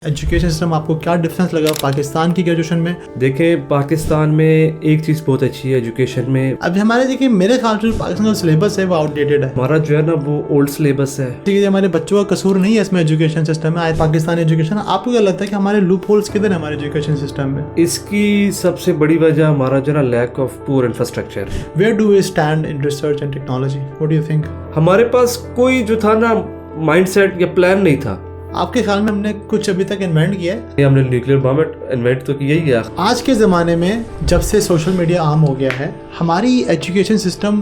Education system आपको क्या difference लगा पाकिस्तान की ग्रेजुएशन में? देखें, पाकिस्तान में एक चीज़ बहुत अच्छी है एजुकेशन में। अभी हमारे देखिए मेरे ख्याल से पाकिस्तान का सिलेबस है वो आउटडेटेड है। हमारा जो है ना वो ओल्ड सिलेबस है। ठीक है, हमारे बच्चों का कसूर नहीं है इसमें एजुकेशन सिस्टम में, पाकिस्तानी एजुकेशन। आपको क्या लगता है कि हमारे लूप होल्स किधर है हमारे एजुकेशन सिस्टम में? इसकी सबसे बड़ी वजह हमारा जो है ना lack of poor infrastructure. Where do we stand in research and technology? What do you think? हमारे पास कोई जो था ना माइंडसेट या प्लान नहीं था। आपके ख्याल में हमने कुछ अभी तक इन्वेंट किया है? हमने न्यूक्लियर बम इन्वेंट तो किया ही है। आज के ज़माने में जब से सोशल मीडिया आम हो गया है, हमारी एजुकेशन सिस्टम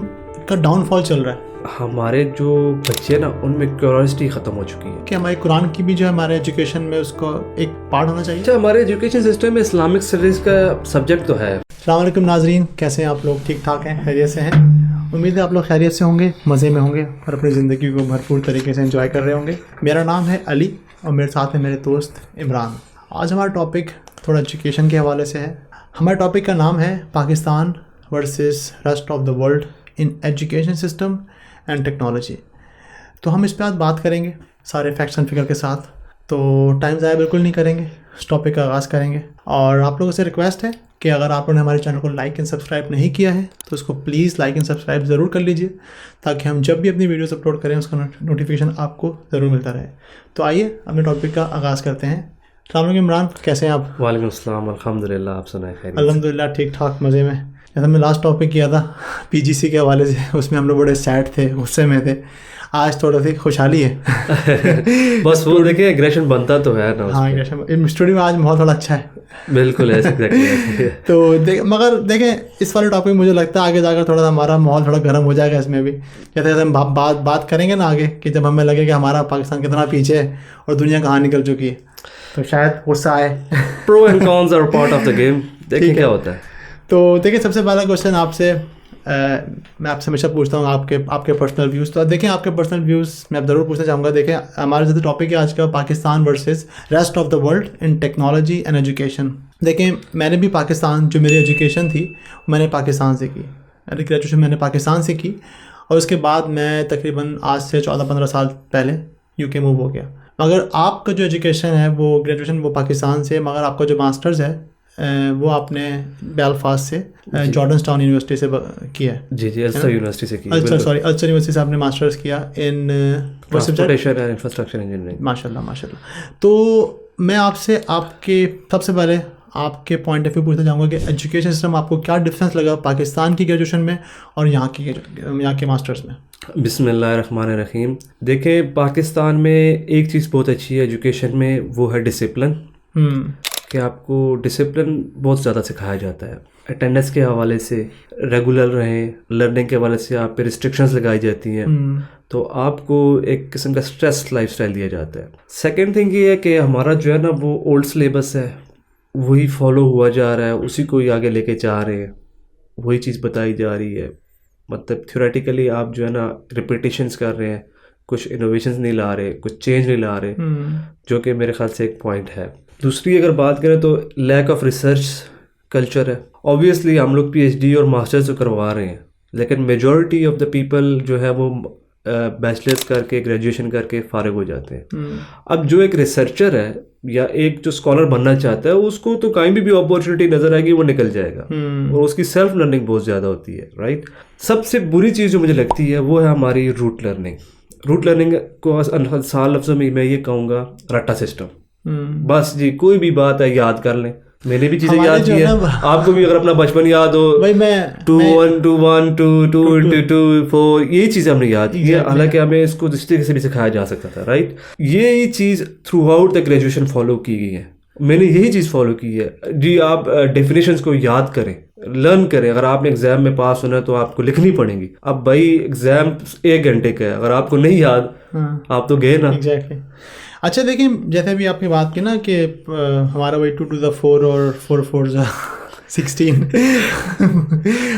का डाउनफॉल चल रहा है। हमारे जो बच्चे हैं ना उनमें क्यूरियोसिटी खत्म हो चुकी है कि हमारे कुरान की भी जो है हमारे एजुकेशन में उसका एक पार्ट होना चाहिए। अच्छा, हमारे एजुकेशन सिस्टम में इस्लामिक स्टडीज़ का सब्जेक्ट तो है। अस्सलाम वालेकुम नाजरीन, कैसे हैं आप लोग? ठीक ठाक हैं, खैरियत से हैं? उम्मीद है आप लोग खैरियत से होंगे, मज़े में होंगे और अपनी ज़िंदगी को भरपूर तरीके से एंजॉय कर रहे होंगे। मेरा नाम है अली और मेरे साथ है मेरे दोस्त इमरान। आज हमारा टॉपिक थोड़ा एजुकेशन के हवाले से है। हमारे टॉपिक का नाम है Pakistan versus rest of the world in education system and technology. तो हम इस पर आज बात करेंगे सारे फैक्ट्स एंड फिगर के साथ। तो टाइम ज़ाया बिल्कुल नहीं करेंगे, इस टॉपिक का आगाज़ करेंगे। और आप लोगों से रिक्वेस्ट है कि अगर आप लोगों ने हमारे चैनल को लाइक एंड सब्सक्राइब नहीं किया है तो उसको प्लीज़ लाइक एंड सब्सक्राइब ज़रूर कर लीजिए, ताकि हम जब भी अपनी वीडियोस अपलोड करें उसका नोटिफिकेशन आपको ज़रूर मिलता रहे। तो आइए अपने टॉपिक का आगाज़ करते हैं। अस्सलाम वालेकुम इमरान, कैसे हैं आप? वालेकुम अस्सलाम, अल्हम्दुलिल्लाह, आप सुनाए? खैर अल्हम्दुलिल्लाह, ठीक ठाक, मज़े में। जैसे हमने लास्ट टॉपिक किया था पीजीसी के हवाले से, उसमें हम लोग बड़े सैड थे, गुस्से में थे। आज थोड़ा सी खुशहाली है बस वो देखें एग्रेशन बनता तो है ना। हाँ, एग्रेशन स्टूडियो में आज माहौल थोड़ा अच्छा है। बिल्कुल ऐसे तो मगर देखें इस वाले टॉपिक मुझे लगता है आगे जाकर थोड़ा सा हमारा माहौल थोड़ा गर्म हो जाएगा इसमें भी। जैसे हम बात करेंगे ना आगे कि जब हमें लगे कि हमारा पाकिस्तान कितना पीछे है और दुनिया कहाँ निकल चुकी है, तो शायद गुस्सा आए। Pro and cons are part of the game. देखिए क्या होता है। तो देखिए सबसे पहला क्वेश्चन आपसे, मैं आपसे हमेशा पूछता हूँ आपके पर्सनल व्यूज़। तो देखें आपके पर्सनल व्यूज़ मैं ज़रूर पूछना चाहूँगा। देखें हमारा जो टॉपिक है आज का Pakistan versus rest of the world in technology and education. देखें मैंने भी पाकिस्तान, जो मेरी एजुकेशन थी मैंने पाकिस्तान से की, मेरी ग्रेजुएशन मैंने पाकिस्तान से की और उसके बाद मैं तकरीबन आज से 14-15 साल पहले यूके मूव हो गया। मगर आपका जो एजुकेशन है वो ग्रेजुएशन वो पाकिस्तान से, मगर आपका जो मास्टर्स है वो आपने बेलफास्ट से जॉर्डनटाउन यूनिवर्सिटी से किया है। जी अल्सर यूनिवर्सिटी से की। अल्सर यूनिवर्सिटी से आपने मास्टर्स किया इन ट्रांसपोर्टेशन एंड इंफ्रास्ट्रक्चर इंजीनियरिंग। माशाल्लाह। तो मैं आपसे सबसे पहले आपके पॉइंट ऑफ व्यू पूछना चाहूँगा कि एजुकेशन सिस्टम आपको क्या डिफरेंस लगा पाकिस्तान की ग्रेजुएशन में और यहाँ के मास्टर्स में? बिस्मिल्लाहिर्रहमानिर्रहीम। देखें, पाकिस्तान में एक चीज़ बहुत अच्छी है एजुकेशन में, वो है डिसिप्लिन। कि आपको डिसिप्लिन बहुत ज़्यादा सिखाया जाता है। अटेंडेंस के हवाले से रेगुलर रहें, लर्निंग के हवाले से आप पे रिस्ट्रिक्शंस लगाई जाती हैं, तो आपको एक किस्म का स्ट्रेस लाइफस्टाइल दिया जाता है। सेकंड थिंग ये है कि हमारा जो है ना वो ओल्ड सिलेबस है, वही फॉलो हुआ जा रहा है, उसी को ही आगे लेके जा रहे हैं, वही चीज़ बताई जा रही है। मतलब थ्योरेटिकली आप जो है ना रिपीटिशंस कर रहे हैं, कुछ इनोवेशंस नहीं ला रहे, कुछ चेंज नहीं ला रहे, जो कि मेरे ख्याल से एक पॉइंट है। दूसरी अगर बात करें तो लैक ऑफ रिसर्च कल्चर है। ऑब्वियसली हम लोग पीएचडी और मास्टर्स तो करवा रहे हैं, लेकिन मेजॉरिटी ऑफ द पीपल जो है वो बैचलर्स करके ग्रेजुएशन करके फारिग हो जाते हैं। अब जो एक रिसर्चर है या एक जो स्कॉलर बनना चाहता है उसको तो कहीं भी अपॉर्चुनिटी नज़र आएगी वो निकल जाएगा और उसकी सेल्फ लर्निंग बहुत ज़्यादा होती है, राइट। सबसे बुरी चीज़ जो मुझे लगती है वो है हमारी रूट लर्निंग। रूट लर्निंग को आसान लफ्ज़ों में मैं ये कहूँगा रट्टा सिस्टम। बस जी, कोई भी बात है याद कर लें। मैंने भी चीज़ें याद की है, आपको भी अगर अपना बचपन याद हो, 2 1 2 1 2 2 2 4, ये चीज़ें हमने याद की है। हालांकि हमें इसको इस तरीके से भी सिखाया जा सकता था, राइट। ये चीज़ throughout the graduation follow की गई है। मैंने यही चीज़ फॉलो की है जी। आप डेफिनेशंस को याद करें, लर्न करें। अगर आपने एग्जाम में पास होना है तो आपको लिखनी पड़ेगी। अब भाई एग्जाम 1 घंटे का है, अगर आपको नहीं याद आप तो गए ना। एग्जैक्टली। अच्छा देखिए, जैसे भी आपने बात की ना कि हमारा वही 2 to the 4 और 4 4 16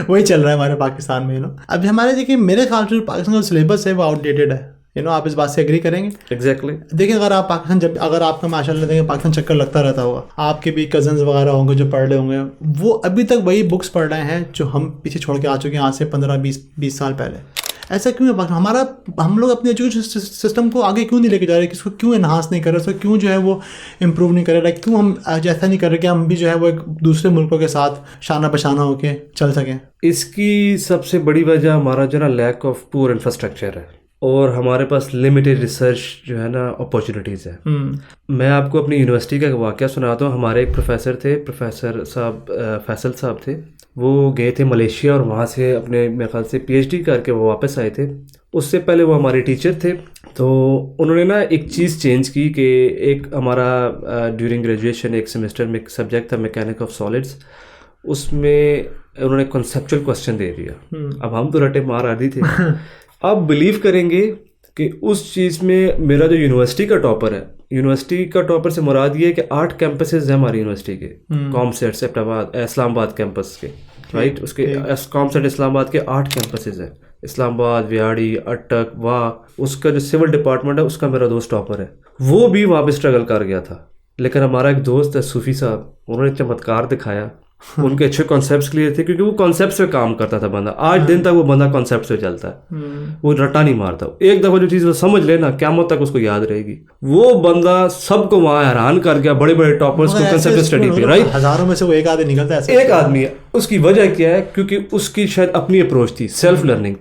वही चल रहा है हमारे पाकिस्तान में, अब हमारे देखिए मेरे ख्याल से पाकिस्तान का सिलेबस है वो आउटडेटेड है, आप इस बात से एग्री करेंगे? एग्जैक्टली। देखिए अगर आप पाकिस्तान अगर आपका माशाल्लाह देखें पाकिस्तान चक्कर लगता रहता होगा, आपके भी कजन्स वगैरह होंगे जो पढ़ रहे होंगे, वो अभी तक वही बुक्स पढ़ रहे हैं जो हम पीछे छोड़ के आ चुके हैं आज से 15-20 साल पहले। ऐसा क्यों है? हमारा हम लोग अपने एजुकेशन सिस्टम को आगे क्यों नहीं लेके जा रहे, किसको क्यों एनहांस नहीं कर रहे, उसको क्यों जो है वो इम्प्रूव नहीं कर रहे, लाइक क्यों हम ऐसा नहीं कर रहे कि हम भी जो है वो एक दूसरे मुल्कों के साथ शाना बशाना होके चल सकें? इसकी सबसे बड़ी वजह हमारा जो ना लैक ऑफ पुअर इंफ्रास्ट्रक्चर है और हमारे पास लिमिटेड रिसर्च जो है ना अपॉर्चुनिटीज़ है। मैं आपको अपनी यूनिवर्सिटी का एक वाक़या सुनाता हूँ। हमारे एक प्रोफेसर थे, प्रोफेसर साहब फैसल साहब थे। वो गए थे मलेशिया और वहाँ से अपने मेरे ख्याल से पीएचडी करके वो वापस आए थे। उससे पहले वो हमारे टीचर थे। तो उन्होंने ना एक चीज़ चेंज की कि एक हमारा ड्यूरिंग ग्रेजुएशन एक सेमेस्टर में एक सब्जेक्ट था मैकेनिक ऑफ सॉलिड्स, उसमें उन्होंने कॉन्सेप्चुअल क्वेश्चन दे दिया। अब हम तो रटे मार आदि थे। आप बिलीव करेंगे कि उस चीज़ में मेरा जो यूनिवर्सिटी का टॉपर है, यूनिवर्सिटी का टॉपर से मुराद ये है कि 8 कैंपसेस हैं हमारी यूनिवर्सिटी के, कॉमसेट सेप्टाबाद इस्लामाबाद कैंपस के, राइट, उसके कॉमसेट इस्लामाबाद के 8 कैंपसेस हैं, इस्लामाबाद, विहाड़ी, अटक, वाह। उसका जो सिविल डिपार्टमेंट है उसका मेरा दोस्त टॉपर है, वो भी वहाँ पे स्ट्रगल कर गया था। लेकिन हमारा एक दोस्त है सूफी साहब, उन्होंने चमत्कार दिखाया। उनके अच्छे कॉन्सेप्ट्स क्लियर थे क्योंकि वो कॉन्सेप्ट्स पे काम करता था बंदा। आज दिन तक वो बंदा कॉन्सेप्ट्स पे चलता है, वो रट्टा नहीं मारता। एक दफ़ा जो चीज़ वो समझ लेना क़यामत तक उसको याद रहेगी। वो बंदा सबको वहाँ हैरान कर गया, बड़े बड़े टॉपर्स को कॉन्सेप्ट स्टडी पे, राइट। हज़ारों में से वो एक आदमी निकलता है, एक आदमी है। उसकी वजह क्या है? क्योंकि उसकी शायद अपनी अप्रोच थी, सेल्फ लर्निंग।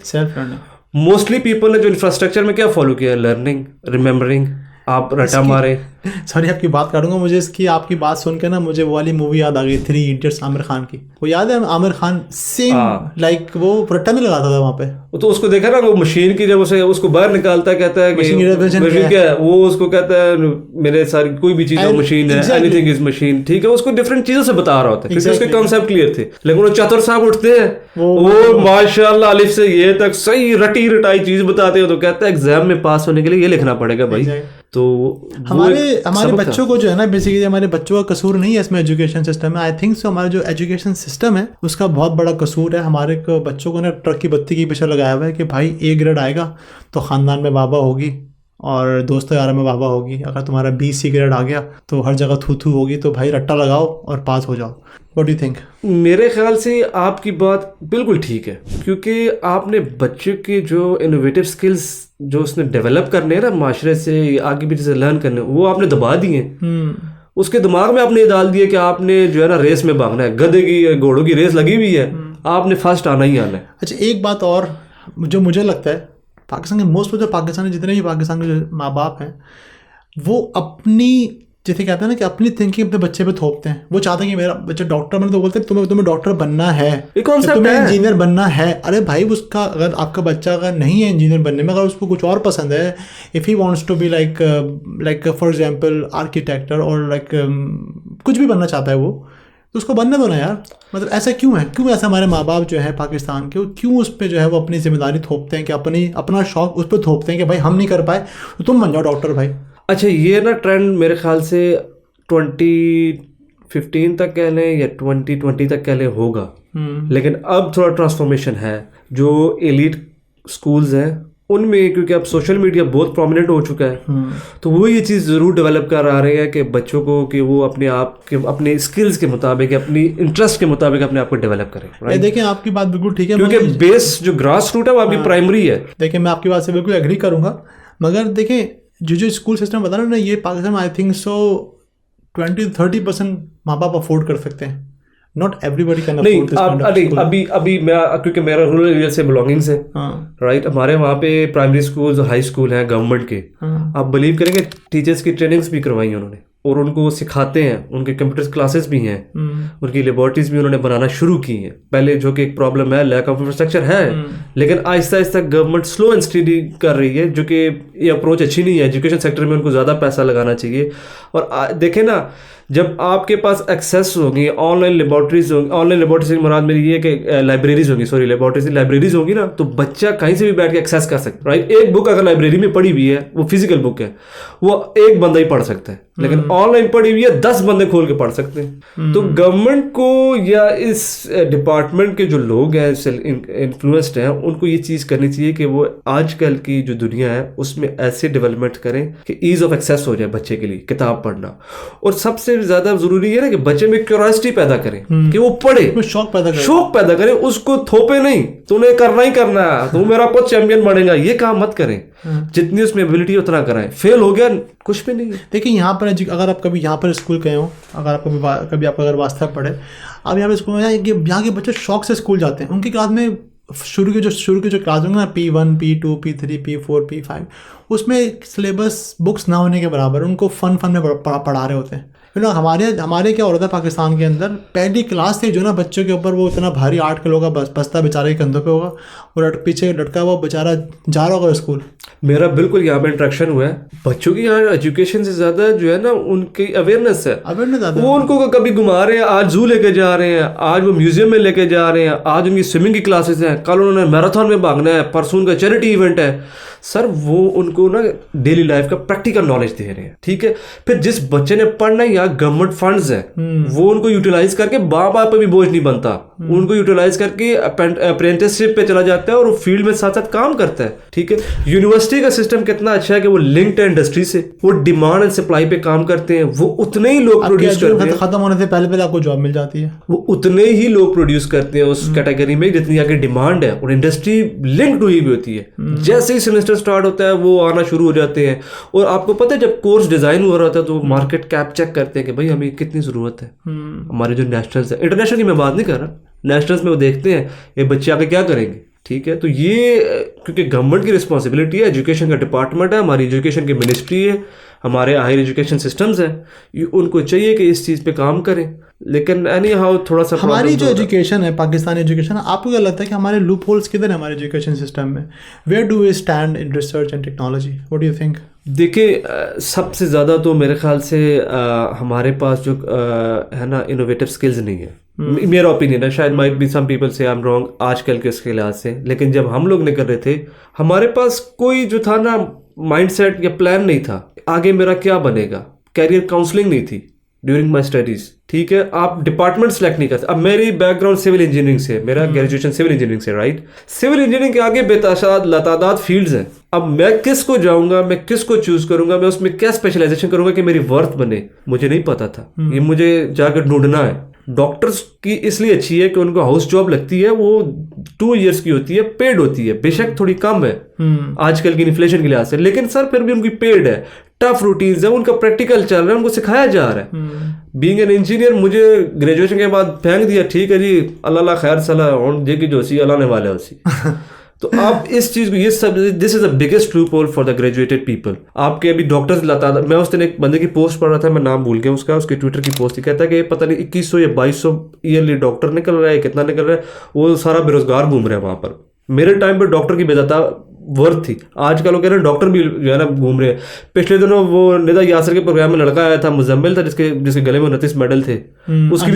मोस्टली पीपल ने जो इंफ्रास्ट्रक्चर में क्या फॉलो किया, लर्निंग, रिमेम्बरिंग, आप रटा मारे। सॉरी आपकी बात काटूंगा, मुझे इसकी आपकी बात सुन के ना मुझे वो वाली मूवी याद आ गई, 3 इडियट्स, आमिर खान की। वो याद है? आमिर खान सेम लाइक वो रट्टा नहीं लगाता था वहाँ पे। तो उसको देखा ना, वो मशीन की जब उसे उसको बाहर निकालता है, कहता है कि मशीन क्या है, वो उसको कहता है मेरे सारी कोई भी चीज़ मशीन है, एनीथिंग इज मशीन, ठीक है। उसको डिफरेंट चीज़ों से बता रहा होता है क्योंकि उसके कॉन्सेप्ट क्लियर थे। लेकिन वो चतुर साहब उठते हैं, वो माशाल्लाह अलिफ से ये तक सही रटी रटाई चीज़ बताते हो, तो कहता है एग्जाम में पास होने के लिए ये लिखना पड़ेगा भाई। तो हमारे बच्चों को जो है ना, बेसिकली हमारे बच्चों का कसूर नहीं है इसमें एजुकेशन सिस्टम में। आई थिंक सो हमारा जो एजुकेशन सिस्टम है उसका बहुत बड़ा कसूर है। हमारे बच्चों को ना ट्रक की बत्ती के पीछे लगाया हुआ है कि भाई A ग्रेड आएगा तो ख़ानदान में वाहवा होगी और दोस्तों यारों में वाहवा होगी। अगर तुम्हारा BC ग्रेड आ गया तो हर जगह थू थू होगी, तो भाई रट्टा लगाओ और पास हो जाओ। What do you think? मेरे ख्याल से आपकी बात बिल्कुल ठीक है, क्योंकि आपने बच्चे के जो इनोवेटिव स्किल्स जो उसने डेवलप करने हैं ना, माशरे से आगे पीछे से लर्न करने, वो आपने दबा दिए। उसके दिमाग में आपने डाल दिया कि आपने जो है ना रेस में भागना है, गधे की घोड़ों की रेस लगी हुई है, आपने फर्स्ट आना ही आना है। अच्छा, एक बात और जो मुझे लगता है, पाकिस्तान के मोस्ट ऑफ द पाकिस्तानी, जितने भी पाकिस्तान के माँ बाप हैं, वो अपनी, जैसे कहते हैं ना कि अपनी थिंकिंग अपने बच्चे पे थोपते हैं। वो चाहते हैं कि मेरा बच्चा डॉक्टर बने, तो बोलते हैं तुम्हें डॉक्टर बनना है, तुम्हें इंजीनियर बनना है। अरे भाई, उसका अगर आपका बच्चा अगर नहीं है इंजीनियर बनने में, अगर उसको कुछ और पसंद है, if he wants to be like for example architect और लाइक कुछ भी बनना चाहता है वो, तो उसको बनने दो ना यार। मतलब ऐसा क्यों है? क्यों ऐसा हमारे माँ बाप जो है पाकिस्तान के, क्यों उस पर जो है वो अपनी जिम्मेदारी थोपते हैं कि अपना शौक उस पर थोपते हैं कि भाई हम नहीं कर पाए तो तुम बन जाओ डॉक्टर भाई। अच्छा, ये ना ट्रेंड मेरे ख्याल से 2015 तक कह लें या 2020 तक कह लें होगा, लेकिन अब थोड़ा ट्रांसफॉर्मेशन है। जो एलीट स्कूल्स हैं उनमें, क्योंकि अब सोशल मीडिया बहुत प्रोमिनेंट हो चुका है, तो वो ये चीज़ ज़रूर डेवलप कर आ रहे हैं कि बच्चों को कि वो अपने आप के अपने स्किल्स के मुताबिक, अपनी इंटरेस्ट के मुताबिक अपने आप को डेवलप करें। देखें, आपकी बात बिल्कुल ठीक है, क्योंकि बेस जो ग्रास रूट है वो आपकी प्राइमरी है। देखिए, मैं आपकी बात से बिल्कुल एग्री करूँगा, मगर देखें जो स्कूल सिस्टम बता रहा ना, ये पाकिस्तान में आई थिंक सो 20-30% माँ बाप अफोर्ड कर सकते हैं। Not everybody can afford this kind of school. अभी मैं, क्योंकि मेरा रूरल एरिया से बिलोंगिंग्स है, राइट, हमारे वहाँ पे प्राइमरी स्कूल, हाई स्कूल हैं गवर्नमेंट के। आप बिलीव करेंगे, टीचर्स की ट्रेनिंग्स भी करवाई उन्होंने और उनको सिखाते हैं, उनके कंप्यूटर क्लासेस भी हैं, उनकी लेबोरेटरीज भी उन्होंने बनाना शुरू की हैं। पहले जो कि एक प्रॉब्लम है, लैक ऑफ इंफ्रास्ट्रक्चर है, लेकिन Aahista Aahista government slow and study कर रही है, जो कि ये अप्रोच अच्छी नहीं है। एजुकेशन सेक्टर में उनको ज़्यादा पैसा लगाना चाहिए। और देखें ना, जब आपके पास एक्सेस होगी, ऑनलाइन लेबोरेटरीज होंगी, ऑनलाइन लेबोरेटरी से मुराद मेरी ये कि लाइब्रेरीज होंगी, सॉरी लेबोरेटरीज, लाइब्रेरीज होंगी ना, तो बच्चा कहीं से भी बैठ के एक्सेस कर सकता है, राइट। एक बुक अगर लाइब्रेरी में पड़ी हुई है, वो फिजिकल बुक है, वो एक बंदा ही पढ़ सकता है, लेकिन ऑनलाइन पढ़ी हुई है 10 बंदे खोल के पढ़ सकते हैं। तो गवर्नमेंट को या इस डिपार्टमेंट के जो लोग हैं इन्फ्लुएंस्ड हैं, उनको ये चीज़ करनी चाहिए कि वो आजकल की जो दुनिया है उसमें ऐसे डेवलपमेंट करें कि ईज ऑफ एक्सेस हो जाए बच्चे के लिए किताब पढ़ना। और सबसे ज़्यादा ज़रूरी है ना कि बच्चे में क्यूरियोसिटी पैदा करें कि वो पढ़े, शौक पैदा करें, उसको थोपे नहीं तूने करना ही करना है, तू मेरा कुछ चैंपियन बनेगा, ये काम मत करें। जितनी उसमें एबिलिटी उतना कराएं। फेल हो गया कुछ भी नहीं है। देखिए यहाँ पर अगर आप कभी यहाँ पर स्कूल गए हो, अगर आप कभी आप अगर वास्ता पढ़े, अब यहाँ पे स्कूल में यहाँ के बच्चे शौक से स्कूल जाते हैं। उनकी क्लास में शुरू की जो क्लास होंगे ना, P1 P2 P3 P4 P5, उसमें सिलेबस बुक्स ना होने के बराबर उनको फन में पढ़ा रहे होते हैं। हमारे क्या हो रहा था पाकिस्तान के अंदर, पहली क्लास से जो ना बच्चों के ऊपर वो इतना भारी 8 किलो का बस्ता बेचारे के कंधों पे होगा और पीछे लटका हुआ बेचारा जा रहा होगा स्कूल। मेरा बिल्कुल यहाँ पे इंटरेक्शन हुआ है। बच्चों की यहाँ एजुकेशन से ज़्यादा जो है ना उनकी अवेयरनेस है। वो उनको कभी घुमा रहे हैं, आज जू लेके जा रहे हैं, आज वो म्यूजियम में लेके जा रहे हैं, आज उनकी स्विमिंग की क्लासेस हैं, कल उन्होंने मैराथन में भागना है, परसों उनका चैरिटी इवेंट है। सर वो उनको ना डेली लाइफ का प्रैक्टिकल नॉलेज दे रहे हैं, ठीक है। फिर जिस बच्चे ने पढ़ना है, यहाँ गवर्नमेंट फंड्स हैं, वो उनको यूटिलाइज करके बाप पे भी बोझ नहीं बनता, उनको यूटिलाइज करके अप्रेंटिसशिप पे चला जाता है और वो फील्ड में साथ साथ काम करता है, ठीक है। यूनिवर्सिटी का सिस्टम कितना अच्छा है कि वो लिंक्ड है इंडस्ट्री से, वो डिमांड एंड सप्लाई पे काम करते हैं, वो उतने ही लोग प्रोड्यूस करते हैं, खत्म होने से पहले आपको जॉब मिल जाती है, वो उतने ही लोग प्रोड्यूस करते हैं उस कैटेगरी में जितनी आगे डिमांड है, और इंडस्ट्री लिंक्ड हुई भी होती है। जैसे ही सेमेस्टर स्टार्ट होता है वो आना शुरू हो जाते हैं। और आपको पता है जब कोर्स डिजाइन हो रहा था तो मार्केट कैप चेक करते हैं कि भाई हमें कितनी जरूरत है। हमारे जो नेशनल्स है, इंटरनेशनल की मैं बात नहीं कर रहा, नेशनल्स में वो देखते हैं ये बच्चे आगे क्या करेंगे, ठीक है। तो ये क्योंकि गवर्नमेंट की रिस्पॉन्सिबिलिटी है, एजुकेशन का डिपार्टमेंट है, हमारी एजुकेशन की मिनिस्ट्री है, हमारे हायर एजुकेशन सिस्टम्स हैं, उनको चाहिए कि इस चीज़ पे काम करें। लेकिन एनी हाउ थोड़ा सा हमारी जो एजुकेशन है, पाकिस्तानी एजुकेशन, आपको क्या लगता है कि हमारे लूप होल्स किधर है हमारे एजुकेशन सिस्टम में? Where do we stand in research and technology? What do you think? देखिए सबसे ज़्यादा तो मेरे ख्याल से हमारे पास जो है ना इनोवेटिव स्किल्स नहीं है। मेरा ओपिनियन है, शायद माइट बी सम पीपल से आई एम रॉन्ग आजकल के उसके लिहाज से, लेकिन जब हम लोग निकल रहे थे हमारे पास कोई जो था ना माइंडसेट या प्लान नहीं था आगे मेरा क्या बनेगा। कैरियर काउंसलिंग नहीं थी ड्यूरिंग माई स्टडीज, ठीक है। आप डिपार्टमेंट सेलेक्ट नहीं करते। अब मेरी बैकग्राउंड सिविल इंजीनियरिंग से, मेरा ग्रेजुएशन सिविल इंजीनियरिंग से, राइट। सिविल इंजीनियरिंग के आगे लतादाद फील्ड्स हैं। अब मैं किसको जाऊंगा, मैं किसको चूज करूंगा, मैं उसमें क्या स्पेशलाइजेशन करूंगा कि मेरी वर्थ बने, मुझे नहीं पता था। ये मुझे जाकर ढूंढना है। डॉक्टर्स की इसलिए अच्छी है कि उनको हाउस जॉब लगती है, वो 2 years की होती है, पेड होती है, बेशक थोड़ी कम है आजकल की इन्फ्लेशन के लिहाज से, लेकिन सर फिर भी उनकी पेड है। टफ रूटीन्स है, उनका प्रैक्टिकल चल रहा है, उनको सिखाया जा रहा है। बीइंग एन इंजीनियर मुझे ग्रेजुएशन के बाद फेंक दिया, ठीक है जी अल्लाह खैर सलाह और जे की जोशी अल्लाह ने वाले उसी तो आप इस चीज को ये सब this is the biggest loop hole for the graduated people. आपके अभी डॉक्टर्स लतादाद, मैं उस दिन एक बंदे की पोस्ट पढ़ रहा था, मैं नाम भूल गया उसका, उसके ट्विटर की पोस्ट ही कहता है कि पता नहीं 2100 या 2200 ईयरली डॉक्टर निकल रहा है, कितना निकल रहा है, वो सारा बेरोजगार घूम रहे हैं वहां पर। मेरे टाइम पर डॉक्टर की बेज़ाता वर्थ थी, आजकल वो कह रहे हैं डॉक्टर भी जो है ना घूम रहे हैं। पिछले दिनों वो निदा यासर के प्रोग्राम में लड़का आया था, मुजम्मिल था, जिसके गले में 29 मेडल थे, उसकी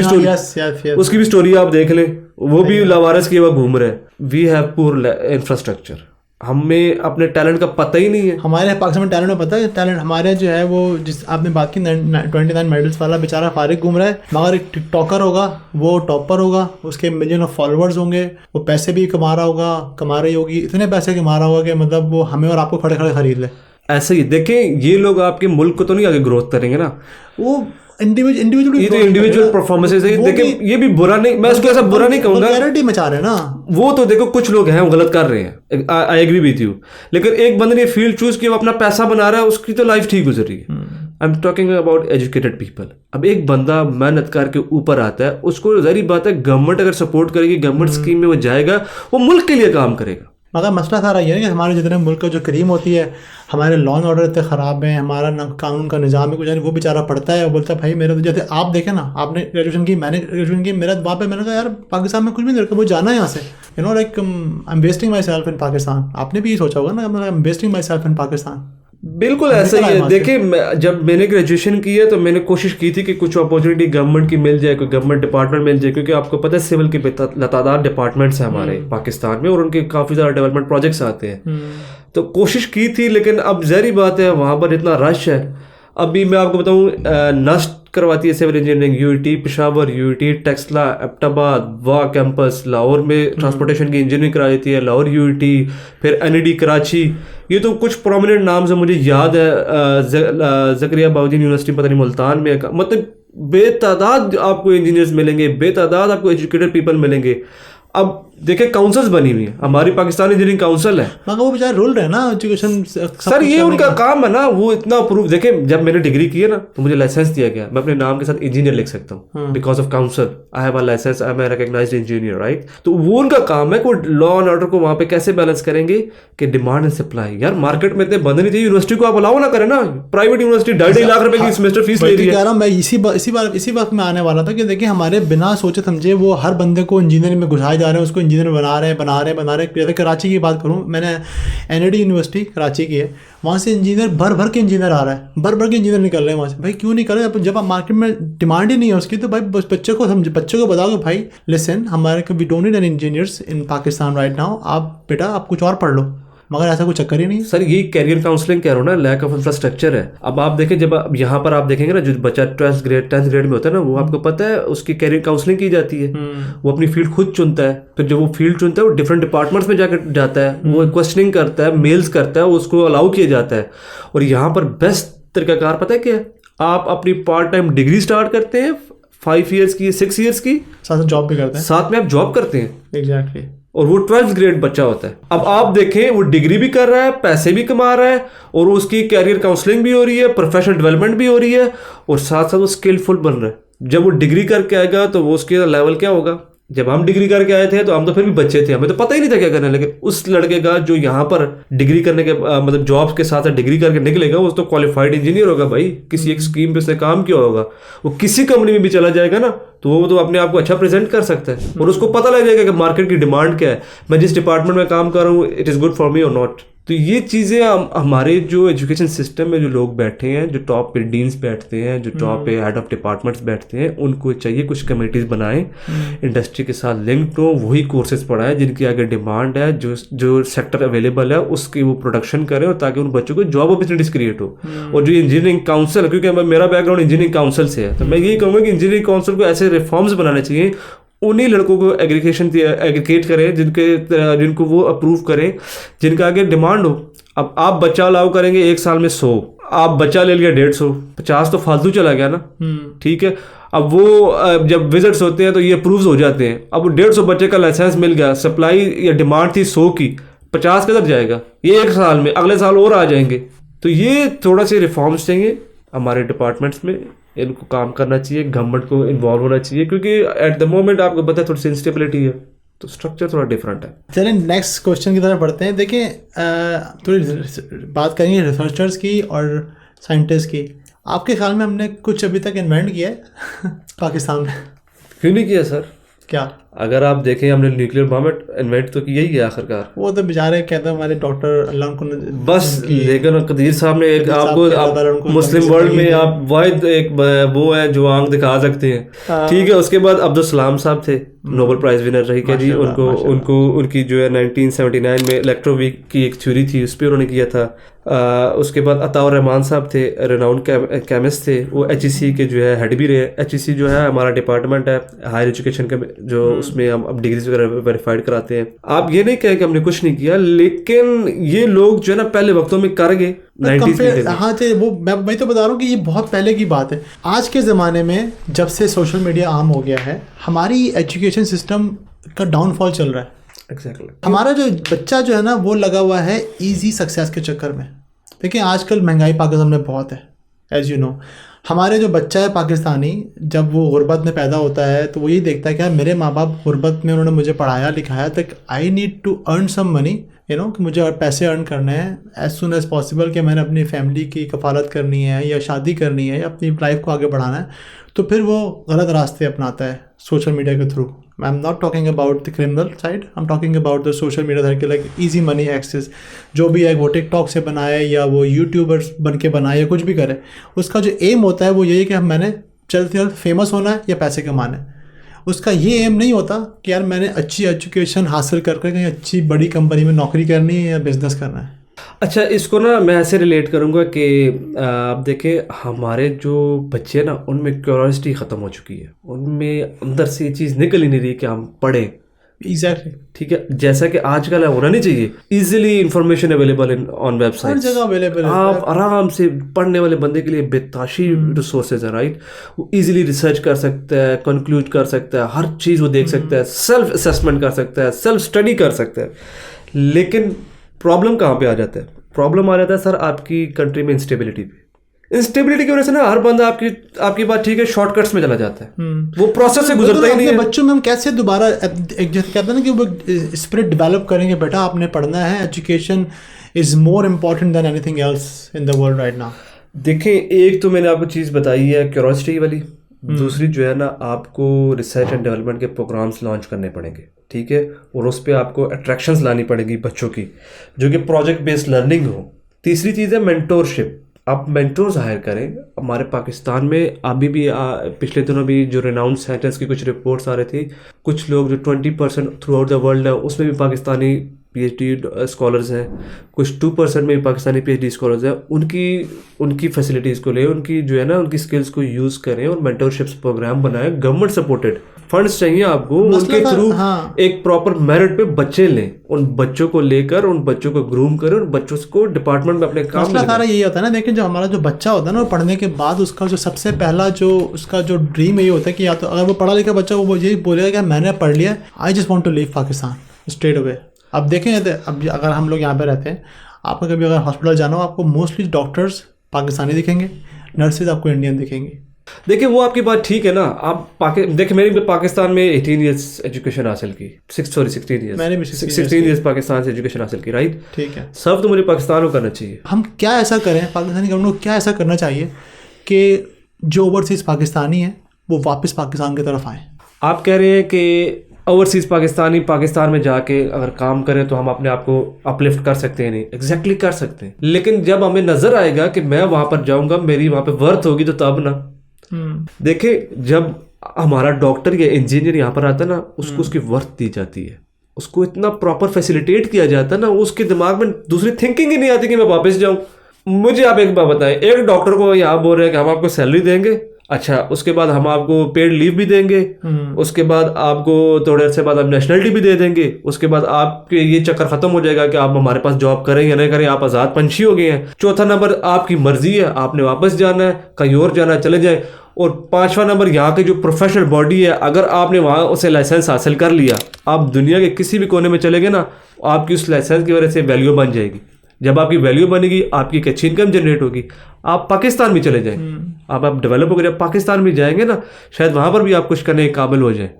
भी स्टोरी आप देख लें, वो भी लावारिस किए हुआ घूम रहे हैं। वी हैव पुअर इंफ्रास्ट्रक्चर, हमें अपने टैलेंट का पता ही नहीं है। हमारे पाकिस्तान में टैलेंट में पता है, टैलेंट हमारे जो है वो जिस आपने बात की 29 मेडल्स वाला बेचारा फारिग घूम रहा है, मगर एक टिकटॉकर होगा, वो टॉपर होगा, उसके मिलियन ऑफ फॉलोअर्स होंगे, वो पैसे भी कमा रहा होगा, कमा रही होगी, इतने पैसे कमा रहा होगा कि मतलब वो हमें और आपको खड़े खड़े खरीद ले। ऐसे ही देखें, ये लोग आपके मुल्क को तो नहीं आगे ग्रोथ करेंगे ना, वो इंडिविजुअल परफॉर्मेंसेस है। देखिए ये भी बुरा नहीं, मैं उसको ऐसा बुरा नहीं कहूंगा, वल्गैरिटी मचा रहे हैं ना वो तो देखो कुछ लोग हैं वो गलत कर रहे हैं, आई एग्री विद यू, लेकिन एक बंदे ने फील्ड चूज किया, वो अपना पैसा बना रहा है, उसकी तो लाइफ ठीक गुजर रही है। I am talking about educated people. अब एक बंदा मेहनत करके ऊपर आता है, उसको जहरी बात है गवर्नमेंट अगर सपोर्ट करेगी, गवर्नमेंट स्कीम में वो जाएगा, वो मुल्क के लिए काम करेगा। मगर मसला सारा ये है कि हमारे जितने मुल्क का जो करीम होती है, हमारे लॉ एंड ऑर्डर इतने ख़राब हैं, हमारा कानून का निज़ाम है कुछ, वो बेचारा पढ़ता है, वो बोलता है भाई मेरे तो, जैसे आप देखें ना, आपने ग्रेजुएशन की, मैंने ग्रेजुएशन की, मेरा बाप है, मैंने कहा यार पाकिस्तान में कुछ भी नहीं रखा, मुझे जाना है यहाँ से, you know like I am wasting my self in Pakistan. आपने भी ये सोचा होगा ना, I am wasting my self in Pakistan. बिल्कुल ऐसा ही है। देखिए जब मैंने ग्रेजुएशन की है तो मैंने कोशिश की थी कि कुछ अपॉर्चुनिटी गवर्नमेंट की मिल जाए, कोई गवर्नमेंट डिपार्टमेंट मिल जाए, क्योंकि आपको पता है सिविल के लतादार डिपार्टमेंट्स हैं हमारे पाकिस्तान में, और उनके काफ़ी ज़्यादा डेवलपमेंट प्रोजेक्ट्स आते हैं। तो कोशिश की थी, लेकिन अब जहरी बात है वहाँ पर इतना रश है, अभी मैं आपको बताऊं, नस्ट करवाती है civil engineering, UET Peshawar, UET Taxila, Abbottabad, Wah campus, Lahore में ट्रांसपोर्टेशन की इंजीनियरिंग करा देती है, लाहौर यूईटी, फिर एनईडी कराची। ये तो कुछ प्रोमिनेंट नाम से मुझे याद है। ज़करिया बाउद्दीन यूनिवर्सिटी पता नहीं मुल्तान में, मतलब बेतादाद आपको इंजीनियर्स मिलेंगे, बेतादाद आपको एजुकेटेड पीपल मिलेंगे। अब देखिए काउंसिल्स बनी हुई है, हमारी पाकिस्तान इंजीनियरिंग काउंसिल है, मगर वो बेचारे रूल रहे ना एजुकेशन। सर ये उनका काम है ना, वो इतना अप्रूव। देखिए जब मैंने डिग्री की है ना तो मुझे लाइसेंस दिया गया, मैं अपने नाम के साथ इंजीनियर लिख सकता हूँ because of council. I have a license, I am a recognized engineer, right. तो वो उनका काम है कि लॉ एंड ऑर्डर को वहाँ पे कैसे बैलेंस करेंगे कि डिमांड एंड सप्लाई। यार मार्केट में इतने बंद नहीं चाहिए, यूनिवर्सिटी को आप अलाउ ना करें ना। प्राइवेट यूनिवर्सिटी 2.5 लाख रुपए की सेमेस्टर फीस ले रही है। मैं इसी बात में आने वाला था कि देखिए हमारे बिना सोचे समझे वो हर बंदे को इंजीनियरिंग में घुसाए जा रहे हैं, उसको इंजीनियर बना रहे हैं। जैसे कराची की बात करूं, मैंने एनईडी यूनिवर्सिटी कराची की है, वहाँ से इंजीनियर भर के इंजीनियर आ रहा है, भर के इंजीनियर निकल रहे हैं वहाँ से। भाई क्यों निकल रहे हैं? जब आप मार्केट में डिमांड ही नहीं है उसकी, तो भाई बच्चे को बताओ कि भाई लिसन, हमारे we don't need any engineers in Pakistan right now, आप बेटा आप कुछ और पढ़ लो। मगर ऐसा कोई चक्कर ही नहीं सर। यही कैरियर काउंसलिंग कह रहा हूँ ना, लैक ऑफ इंफ्रास्ट्रक्चर है। अब आप देखें, जब यहाँ पर आप देखेंगे ना, जो बच्चा 10th ग्रेड में होता है ना, वो आपको पता है उसकी कैरियर काउंसलिंग की जाती है। वो अपनी फील्ड खुद चुनता है, फिर जब वो फील्ड चुनता है वो डिफरेंट डिपार्टमेंट्स में जाकर जाता है, वो क्वेश्चनिंग करता है, मेल्स करता है, उसको अलाउ किया जाता है। और यहाँ पर बेस्ट तरीकाकार पता है क्या है? आप अपनी पार्ट टाइम डिग्री स्टार्ट करते हैं 5 ईयर्स की, 6 ईयर्स की, साथ जॉब भी करते हैं, साथ में आप जॉब करते हैं। एग्जैक्टली। और वो 12th ग्रेड बच्चा होता है। अब आप देखें, वो डिग्री भी कर रहा है, पैसे भी कमा रहा है, और उसकी कैरियर काउंसलिंग भी हो रही है, प्रोफेशनल डेवलपमेंट भी हो रही है, और साथ साथ वो स्किलफुल बन रहा है। जब वो डिग्री करके आएगा तो वो उसके लेवल क्या होगा? जब हम डिग्री करके आए थे तो हम तो फिर भी बच्चे थे, हमें तो पता ही नहीं था क्या करना है। लेकिन उस लड़के का जो यहाँ पर डिग्री करने के मतलब जॉब्स के साथ डिग्री करके निकलेगा, वो तो क्वालिफाइड इंजीनियर होगा भाई। किसी एक स्कीम पे उसने काम किया होगा, वो किसी कंपनी में भी चला जाएगा ना, तो वो तो अपने आप को अच्छा प्रेजेंट कर सकता है, और उसको पता लग जाएगा कि मार्केट की डिमांड क्या है, मैं जिस डिपार्टमेंट में काम कर रहा हूँ it is good for me और नॉट। तो ये चीज़ें हमारे जो एजुकेशन सिस्टम में जो लोग बैठे हैं, जो टॉप पे डीन्स बैठते हैं, जो टॉप पे हेड ऑफ डिपार्टमेंट्स बैठते हैं, उनको चाहिए कुछ कमेटीज़ बनाएं, इंडस्ट्री के साथ लिंक्ड हो, वही कोर्सेज पढ़ाएं जिनकी आगे डिमांड है, जो सेक्टर अवेलेबल है उसकी वो प्रोडक्शन करें, और ताकि उन बच्चों को जॉब अपॉर्चुनिटीज क्रिएट हो। और जो इंजीनियरिंग काउंसिल, क्योंकि मेरा बैकग्राउंड इंजीनियरिंग काउंसिल से है, तो मैं यही कहूँगा कि इंजीनियरिंग काउंसिल को ऐसे रिफॉर्म्स बनाने चाहिए, उन्हीं लड़कों को एग्रीगेट करें जिनको वो अप्रूव करें, जिनका आगे डिमांड हो। अब आप बच्चा अलाउ करेंगे 1 साल में 100, आप बच्चा ले लिया 150, 50 तो फालतू चला गया ना, ठीक है। अब वो जब विजिट्स होते हैं तो ये अप्रूव हो जाते हैं। अब 150 बच्चे का लाइसेंस मिल गया, सप्लाई या डिमांड थी 100 की, 50 किधर जाएगा? ये 1 साल में, अगले साल और आ जाएंगे। तो ये थोड़ा से रिफॉर्म्स चाहिए हमारे डिपार्टमेंट्स में, इनको काम करना चाहिए, गवर्नमेंट को इन्वॉल्व होना चाहिए, क्योंकि एट द मोमेंट आपको पता है थोड़ी सी इंस्टेबिलिटी है, तो स्ट्रक्चर थोड़ा डिफरेंट है। चलें नेक्स्ट क्वेश्चन की तरफ बढ़ते हैं। देखिए थोड़ी बात करेंगे रिसर्चर्स की और साइंटिस्ट की। आपके ख्याल में हमने कुछ अभी तक इन्वेंट किया है पाकिस्तान में? क्यों नहीं किया सर? क्या? अगर आप देखें, हमने न्यूक्लियर बम इन्वेंट तो किया ही है आखिरकार। वो तो बेचारे कहते हैं हमारे डॉक्टर अल्लाह उनको बस, लेकिन कदीर साहब ने एक आपको मुस्लिम वर्ल्ड में आप वाहिद एक वो है जो आंख दिखा सकते हैं, ठीक है। उसके बाद अब्दुल सलाम साहब थे, नोबेल प्राइज विनर रही क्या जी, उनको उनकी जो है 1979 में इलेक्ट्रोवीक की एक थ्योरी थी, उस पर उन्होंने किया था। उसके बाद अताउर रहमान साहब थे, रेनाउंड केमिस्ट थे, वो HEC के जो है हेड भी रहे। HEC जो है हमारा डिपार्टमेंट है हायर एजुकेशन का, जो उसमें हम अब डिग्रीज वगैरह वेरीफाइड कराते हैं। आप ये नहीं कहें कि हमने कुछ नहीं किया, लेकिन ये लोग जो है ना पहले वक्तों में कर गए 90s में। हाँ जी, वो मैं तो बता रहा हूँ कि ये बहुत पहले की बात है। आज के ज़माने में जब से सोशल मीडिया आम हो गया है, हमारी एजुकेशन सिस्टम का डाउनफॉल चल रहा है। Exactly. हमारा जो बच्चा जो है ना वो लगा हुआ है इजी सक्सेस के चक्कर में। देखिए आजकल महंगाई पाकिस्तान में बहुत है, एज यू नो। हमारे जो बच्चा है पाकिस्तानी, जब वो गुर्बत में पैदा होता है तो वो ये देखता है कि मेरे माँ बाप गुर्बत में उन्होंने मुझे पढ़ाया लिखाया, तो I need to earn some money, you know, कि मुझे पैसे अर्न करने हैं एज सुन एज पॉसिबल, कि मैंने अपनी फैमिली की कफालत करनी है या शादी करनी है या अपनी लाइफ को आगे बढ़ाना है। तो फिर वो गलत रास्ते अपनाता है सोशल मीडिया के through. I am not talking about the criminal side, I am talking about the social media side के, लाइक ईजी मनी एक्सेस। जो भी है वो टिकटॉक से बनाए या वो यूट्यूबर्स बन के बनाए या कुछ भी करे, उसका जो एम होता है वो यही कि मैंने जल्द से जल्द फेमस होना है या पैसे कमाना है। उसका ये एम नहीं होता कि यार मैंने अच्छी एजुकेशन हासिल करके कहीं अच्छी बड़ी कंपनी में नौकरी करनी है या बिजनेस करना है। अच्छा, इसको ना मैं ऐसे रिलेट करूँगा कि आप देखें हमारे जो बच्चे हैं ना, उनमें क्यूरियोसिटी ख़त्म हो चुकी है, उनमें अंदर से ये चीज़ निकल ही नहीं रही कि हम पढ़ें। एग्जैक्टली। ठीक है, जैसा कि आजकल होना नहीं चाहिए, easily information available in on her website, जगह अवेलेबल है। आप आराम से पढ़ने वाले बंदे के लिए बेताशी रिसोर्सेज है, राइट। वो इजीली रिसर्च कर सकता है, कंक्लूड कर सकता है, हर चीज़ वो देख सकता है, सेल्फ असेसमेंट कर सकता है, सेल्फ स्टडी कर सकता है। लेकिन प्रॉब्लम कहाँ पे आ जाता है? प्रॉब्लम आ जाता है सर आपकी कंट्री में इंस्टेबिलिटी पे। इंस्टेबिलिटी की वजह से ना हर बंदा आपकी बात ठीक है शॉर्टकट्स में चला जाता है, वो प्रोसेस से गुजरता ही नहीं है। बच्चों में हम कैसे दोबारा एक जैसे कहते हैं ना कि वो स्पिरिट डेवलप करेंगे, बेटा आपने पढ़ना है, education is more important than anything else in the world right now. देखें, एक तो मैंने आपको चीज़ बताई है क्यूरियोसिटी वाली, दूसरी जो है ना आपको रिसर्च एंड डेवलपमेंट के प्रोग्राम्स लॉन्च करने पड़ेंगे, ठीक है, और उस पर आपको अट्रैक्शंस लानी पड़ेगी बच्चों की, जो कि प्रोजेक्ट बेस्ड लर्निंग हो। तीसरी चीज़ है मेंटोरशिप, आप मेंटोर्स हायर करें। हमारे पाकिस्तान में अभी भी पिछले दिनों भी जो रिनाउंड सेंटर्स की कुछ रिपोर्ट्स आ रही थी, कुछ लोग जो 20% थ्रू आउट द वर्ल्ड है उसमें भी पाकिस्तानी PhD स्कॉलर्स हैं, कुछ 2% में भी पाकिस्तानी PhD स्कॉलर्स हैं। उनकी फैसिलिटीज़ को ले, उनकी जो है ना उनकी स्किल्स को यूज़ करें और मेंटरशिप्स प्रोग्राम बनाएं, गवर्नमेंट सपोर्टेड फंड्स चाहिए आपको, उनके थ्रू एक प्रॉपर मेरिट पे बच्चे लें, उन बच्चों को लेकर उन बच्चों को ग्रूम करें और बच्चों को डिपार्टमेंट में अपने काम मसला सारा यही होता है ना। देखिए जो हमारा जो बच्चा होता है ना, वो पढ़ने के बाद उसका जो सबसे पहला जो उसका जो ड्रीम यही होता है कि या तो अगर वो पढ़ा लिखा बच्चा वो यही बोलेगा कि मैंने पढ़ लिया, I just want to leave Pakistan straight away. अब देखें, अब अगर हम लोग यहाँ पे रहते हैं, आपको कभी अगर हॉस्पिटल जाना हो, आपको मोस्टली डॉक्टर्स पाकिस्तानी दिखेंगे, नर्सेज आपको इंडियन दिखेंगे। देखिए वो आपकी बात ठीक है ना। आप देखिए मैंने भी पाकिस्तान में 18 ईयर्स एजुकेशन हासिल की, 16 ईयर्स, मैंने भी 16 ईयर्स पाकिस्तान से एजुकेशन हासिल की, राइट। ठीक है, सब तो मुझे पाकिस्तान को करना चाहिए। हम क्या ऐसा करें, पाकिस्तानी गवर्नमेंट को क्या ऐसा करना चाहिए कि जो ओवरसीज़ पाकिस्तानी हैं वो वापस पाकिस्तान की तरफ आएँ? आप कह रहे हैं कि ओवरसीज़ पाकिस्तानी पाकिस्तान में जाके अगर काम करें तो हम अपने आप को अपलिफ्ट कर सकते हैं? नहीं, एग्जैक्टली कर सकते हैं, लेकिन जब हमें नज़र आएगा कि मैं वहाँ पर जाऊँगा, मेरी वहाँ पे वर्थ होगी, तो तब ना। देखिए जब हमारा डॉक्टर या इंजीनियर यहाँ पर आता है ना, उसको उसकी वर्थ दी जाती है, उसको इतना प्रॉपर फैसिलिटेट किया जाता है ना, उसके दिमाग में दूसरी थिंकिंग ही नहीं आती कि मैं वापस जाऊँ। मुझे आप एक बात बताएं, एक डॉक्टर को यहाँ बोल रहे हैं कि हम आपको सैलरी देंगे, अच्छा उसके बाद हम आपको पेड लीव भी देंगे, उसके बाद आपको थोड़े अर्से बाद हम नेशनलिटी भी दे देंगे, उसके बाद आपके ये चक्कर खत्म हो जाएगा कि आप हमारे पास जॉब करें या नहीं करें, आप आज़ाद पंछी हो गए हैं। चौथा नंबर आपकी मर्जी है, आपने वापस जाना है, कहीं और जाना है चले जाए। और पांचवा नंबर यहाँ की जो प्रोफेशनल बॉडी है, अगर आपने वहाँ उसे लाइसेंस हासिल कर लिया, आप दुनिया के किसी भी कोने में चले गए ना, आपकी उस लाइसेंस की वजह से वैल्यू बन जाएगी। जब आपकी वैल्यू बनेगी, आपकी एक अच्छी इनकम जनरेट होगी, आप पाकिस्तान भी चले जाएं, आप डेवलप होकर जब पाकिस्तान भी जाएंगे ना, शायद वहाँ पर भी आप कुछ करने के काबिल हो जाए।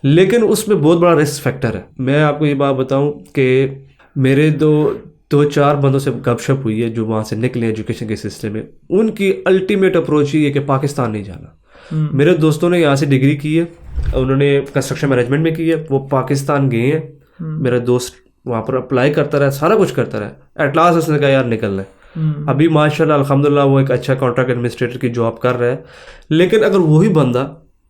लेकिन उसमें बहुत बड़ा रिस्क फैक्टर है। मैं आपको ये बात बताऊं कि मेरे दो चार बंदों से गपशप हुई है जो वहाँ से निकले एजुकेशन के सिस्टम में, उनकी अल्टीमेट अप्रोच ही है कि पाकिस्तान नहीं जाना। मेरे दोस्तों ने यहाँ से डिग्री की है, उन्होंने कंस्ट्रक्शन मैनेजमेंट में की है, वो पाकिस्तान गए हैं, मेरा दोस्त वहाँ पर अप्लाई करता रहा, सारा कुछ करता रहा, एट लास्ट उसने कहा यार निकलना है। अभी माशाल्लाह अल्हम्दुलिल्लाह वो एक अच्छा कॉन्ट्रैक्ट एडमिनिस्ट्रेटर की जॉब कर रहा है। लेकिन अगर वही बंदा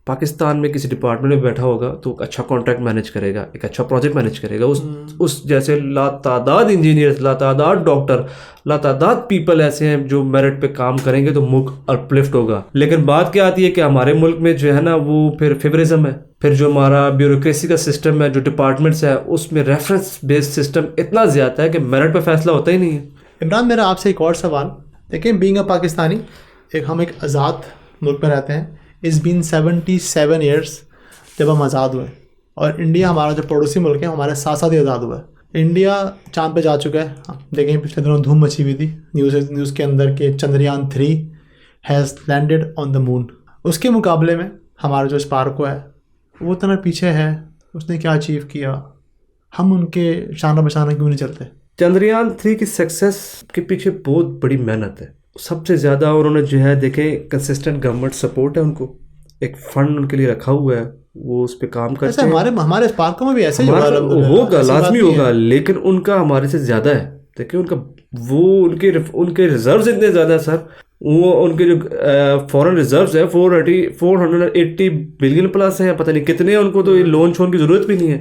पाकिस्तान में किसी डिपार्टमेंट में बैठा होगा तो एक अच्छा कॉन्ट्रैक्ट मैनेज करेगा, एक अच्छा प्रोजेक्ट मैनेज करेगा, उस जैसे लातादाद इंजीनियर्स, लातादाद डॉक्टर, लातादाद पीपल ऐसे हैं जो मेरिट पे काम करेंगे तो मुल्क अपलिफ्ट होगा। लेकिन बात क्या आती है कि हमारे मुल्क में जो है ना वो फिर फेवरिज्म है, फिर जो हमारा ब्यूरोक्रेसी का सिस्टम है, जो डिपार्टमेंट्स है, उसमें रेफरेंस बेस्ड सिस्टम इतना ज़्यादा है कि मेरिट पे फैसला होता ही नहीं है। इमरान मेरा आपसे एक और सवाल, देखिए बीइंग अ पाकिस्तानी, हम एक आज़ाद मुल्क में रहते हैं, इट्स बीन 77 ईयर्स जब हम आज़ाद हुए, और इंडिया हमारा जो पड़ोसी मुल्क है हमारे साथ साथ ही आज़ाद हुआ है। इंडिया चांद पे जा चुका है, देखें पिछले दिनों धूम मची हुई थी न्यूज़ के अंदर के Chandrayaan 3 has landed on the moon. उसके मुकाबले में हमारा जो स्पार्को है वो इतना पीछे है, उसने क्या अचीव किया, हम उनके शाना बशाना क्यों नहीं चलते? चंद्रयान 3 की सक्सेस के पीछे बहुत बड़ी मेहनत है, सबसे ज़्यादा उन्होंने जो है देखें कंसिस्टेंट गवर्नमेंट सपोर्ट है, उनको एक फंड उनके लिए रखा हुआ है, वो उस पर काम करते हैं। हमारे स्पार्को में भी ऐसे होगा, लाजमी होगा, लेकिन उनका हमारे से ज़्यादा है। देखिए उनका वो उनके रिजर्व्स इतने ज़्यादा है सर, वो उनके जो फॉरेन रिजर्व्स है 480 बिलियन प्लस है, पता नहीं कितने हैं, उनको तो ये लोन शोन की जरूरत भी नहीं है।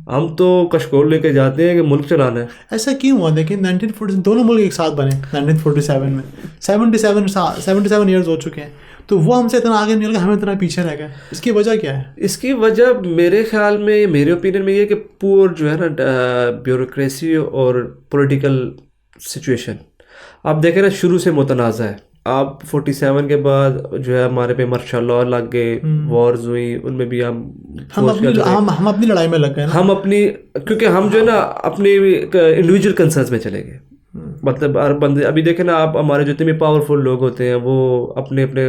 हम तो कशकोल लेके जाते हैं कि मुल्क चलाना है। ऐसा क्यों हुआ? देखिए 1947 दोनों मुल्क एक साथ बने 1947 में, 77 ईयर्स हो चुके हैं, तो वो हमसे इतना आगे निकल गए, हमें इतना पीछे रह गए। इसकी वजह क्या है? इसकी वजह मेरे ख्याल में, मेरे ओपिनियन में ये कि पूर जो है ना ब्यूरोक्रेसी और पॉलिटिकल सिचुएशन आप देखें ना शुरू से मुतनाज़ा है। आप 47 के बाद जो है हमारे पे मार्शल लॉ लग गए, वॉर्स हुई, उनमें भी हम अपनी लड़ाई में लग गए, हम अपनी, क्योंकि हम जो है ना अपने इंडिविजुअल कंसर्न्स में चले गए। मतलब हर बंदे, अभी देखें ना आप, हमारे जितने भी पावरफुल लोग होते हैं वो अपने अपने